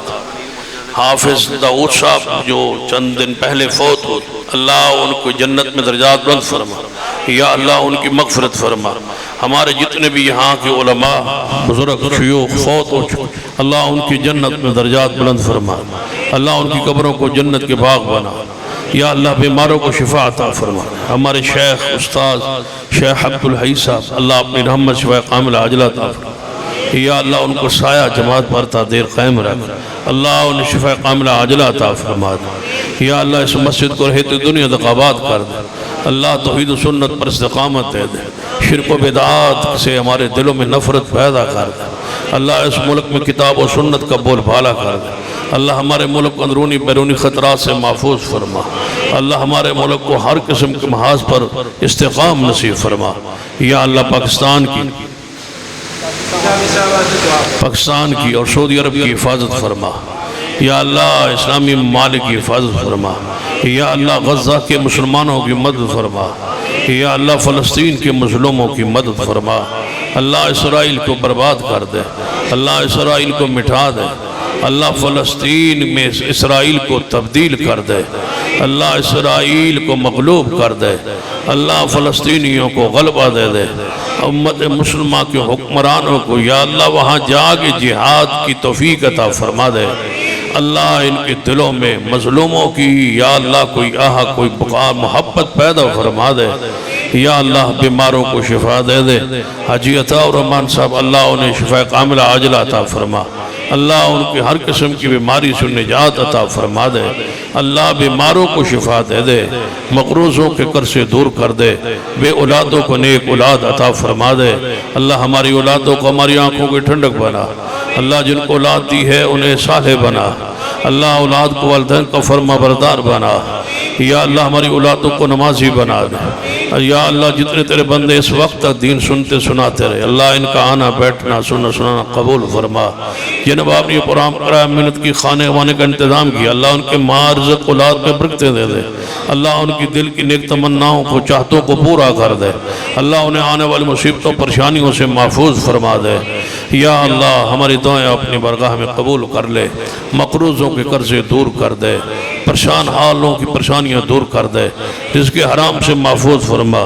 Speaker 1: حافظ داؤد صاحب جو چند دن پہلے فوت ہو، اللہ ان کو جنت میں درجات بلند فرما۔ یا اللہ ان کی مغفرت فرما۔ ہمارے جتنے بھی یہاں کے علماء بزرگ شیوخ فوت ہو چکے اللہ ان کی جنت میں درجات بلند فرما۔ اللہ ان کی قبروں کو جنت کے باغ بنا۔ یا اللہ بیماروں کو شفا عطا فرما۔ ہمارے شیخ استاذ شیخ عبدالحی صاحب اللہ اپنی رحمت شفا کامل عاجلہ عطا فرما۔ یا اللہ ان کو سایہ جماعت بھرتا دیر قائم رکھ۔ اللہ انہیں شفا کامل عاجلہ عطا فرما۔ یا اللہ اس مسجد کو رہتے دنیا تک آباد کر دے۔ اللہ توحید و سنت پر استقامت دے دے، شرک و بدعات سے ہمارے دلوں میں نفرت پیدا کر دے۔ اللہ اس ملک میں کتاب و سنت کا بول بالا کر دے۔ اللہ ہمارے ملک کو اندرونی بیرونی خطرات سے محفوظ فرما، اللہ ہمارے ملک کو ہر قسم کے محاذ پر استحکام نصیب فرما۔ یا اللہ پاکستان کی اور سعودی عرب کی حفاظت فرما، یا اللہ اسلامی ممالک کی حفاظت فرما، یا اللہ غزہ کے مسلمانوں کی مدد فرما، یا اللہ فلسطین کے مظلوموں کی مدد فرما، اللہ اسرائیل کو برباد کر دے، اللہ اسرائیل کو مٹا دے، اللہ فلسطین میں اسرائیل کو تبدیل کر دے، اللہ اسرائیل کو مغلوب کر دے، اللہ فلسطینیوں کو غلبہ دے دے، امت مسلمہ کے حکمرانوں کو یا اللہ وہاں جا کے جہاد کی توفیق عطا فرما دے، اللہ ان کے دلوں میں مظلوموں کی یا اللہ کوئی کوئی بقار محبت پیدا فرما دے، یا اللہ بیماروں کو شفا دے دے۔ حاجی عطا الرحمن صاحب اللہ انہیں شفا کاملہ عاجلہ عطا فرما، اللہ ان کی ہر قسم کی بیماری سے نجات عطا فرما دے، اللہ بیماروں کو شفا دے دے، مقروضوں کے قرض سے دور کر دے، بے اولادوں کو نیک اولاد عطا فرما دے، اللہ ہماری اولادوں کو ہماری آنکھوں کی ٹھنڈک بنا، اللہ جن کو اولاد دی ہے انہیں صالح بنا، اللہ اولاد کو والدین کا فرما بردار بنا، یا اللہ ہماری اولادوں کو نمازی بنا دے، یا اللہ جتنے تیرے بندے اس وقت تک دین سنتے سناتے رہے، اللہ ان کا آنا بیٹھنا سننا سنانا قبول فرما، جنب آپ نے یہ پرام کرا محنت کی خانے وانے کا انتظام کیا، اللہ ان کے ماں رزق اولاد میں برکتیں دے دے، اللہ ان کی دل کی نیک تمناؤں کو چاہتوں کو پورا کر دے، اللہ انہیں آنے والی مصیبتوں پریشانیوں سے محفوظ فرما دے، یا اللہ ہماری دعائیں اپنی برگاہ میں قبول کر لے، مقروضوں کے قرضے دور کر دے، پریشان حالوں کی پریشانیاں دور کر دے، رزق حرام سے محفوظ فرما،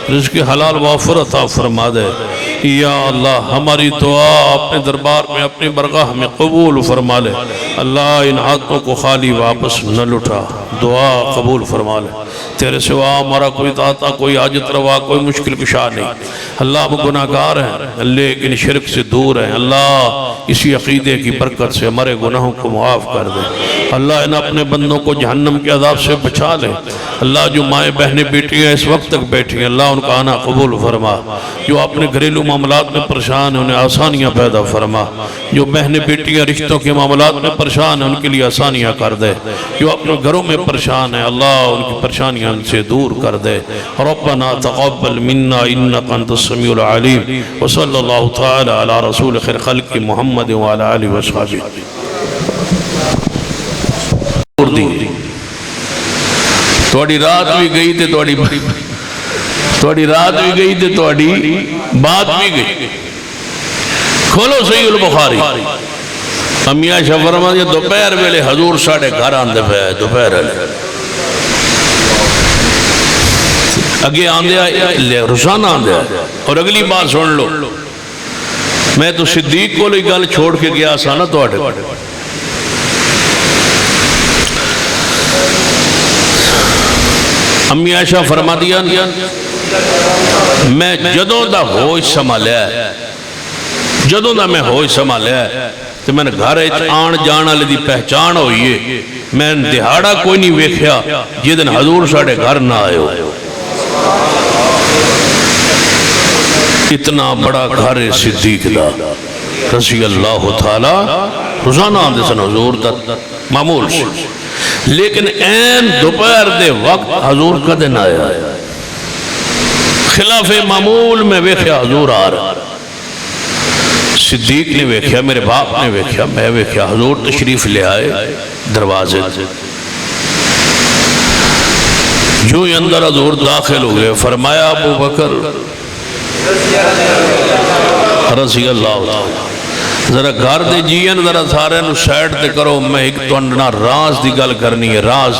Speaker 1: رزق حلال وافر عطا فرما دے، یا اللہ ہماری دعا اپنے دربار میں اپنی برگاہ میں قبول فرما لے، اللہ ان ہاتھوں کو خالی واپس نہ لٹا، دعا قبول فرما لے، تیرے سوا ہمارا کوئی داتا کوئی حاجت روا کوئی مشکل کشا نہیں، اللہ ہم گناہگار ہیں لیکن شرک سے دور ہیں، اللہ اسی عقیدے کی برکت سے ہمارے گناہوں کو معاف کر دے، اللہ ان اپنے بندوں کو جہنم کے عذاب سے بچا لے، اللہ جو مائیں بہنیں بیٹیاں اس وقت تک بیٹھی ہیں اللہ ان کا آنا قبول فرما، جو اپنے گھریلو معاملات میں پریشان ہیں انہیں آسانیاں پیدا فرما، جو بہنیں بیٹیاں رشتوں کے معاملات میں پریشان ہیں ان کے لیے آسانیاں کر دے، جو اپنے گھروں میں پریشان ہیں اللہ ان کی پریشانیاں ان سے دور کر دے، ربنا تقبل منا انک انت السمیع العلیم، وصلی اللہ تعالی علی رسول خیر خلق محمد وعلی آلہ وصحبہ۔ توڑی رات بھی گئی تے توڑی رات بھی گئی تے توڑی بات بھی گئی، کھولو صحیح البخاری، امی عائشہ فرماتی ہیں دوپہر ویلے حضور ساڑھے گھر آندے پہ دوپہر ویلے اگے آندے آئے روزانہ آندے آئے، اور اگلی بات سن لو، میں تو صدیق کو لئی گل چھوڑ کے گیا سانا تو آٹے امی عائشہ فرما دیا میں جدوں دا ہوش سنبھالیا ہے، جدوں دا میں ہوش سنبھالیا ہے تو میں نے گھر آن جانا لے دی پہچان ہوئی ہے، میں دہاڑا کوئی نہیں ویکھیا جدن حضور ساڑھے گھر نہ آئے ہو، اتنا بڑا گھر صدیق دا رضی اللہ تعالی، روزانہ آندے سن حضور دا معمول سے، لیکن این دوپہر دے وقت حضور کا دن آیا ہے، خلاف معمول میں ویکھیا حضور آ رہا، صدیق نے ویکھیا میرے باپ نے ویکھیا میں ویکھیا، حضور تشریف لے آئے دروازے، جو اندر حضور داخل ہوئے فرمایا ابو بکر رضی اللہ ذرا گھر دے جیئن ذرا سارے نو سائٹ دے کرو، میں ایک تو انڈنا راز دی گل کرنی ہے، راز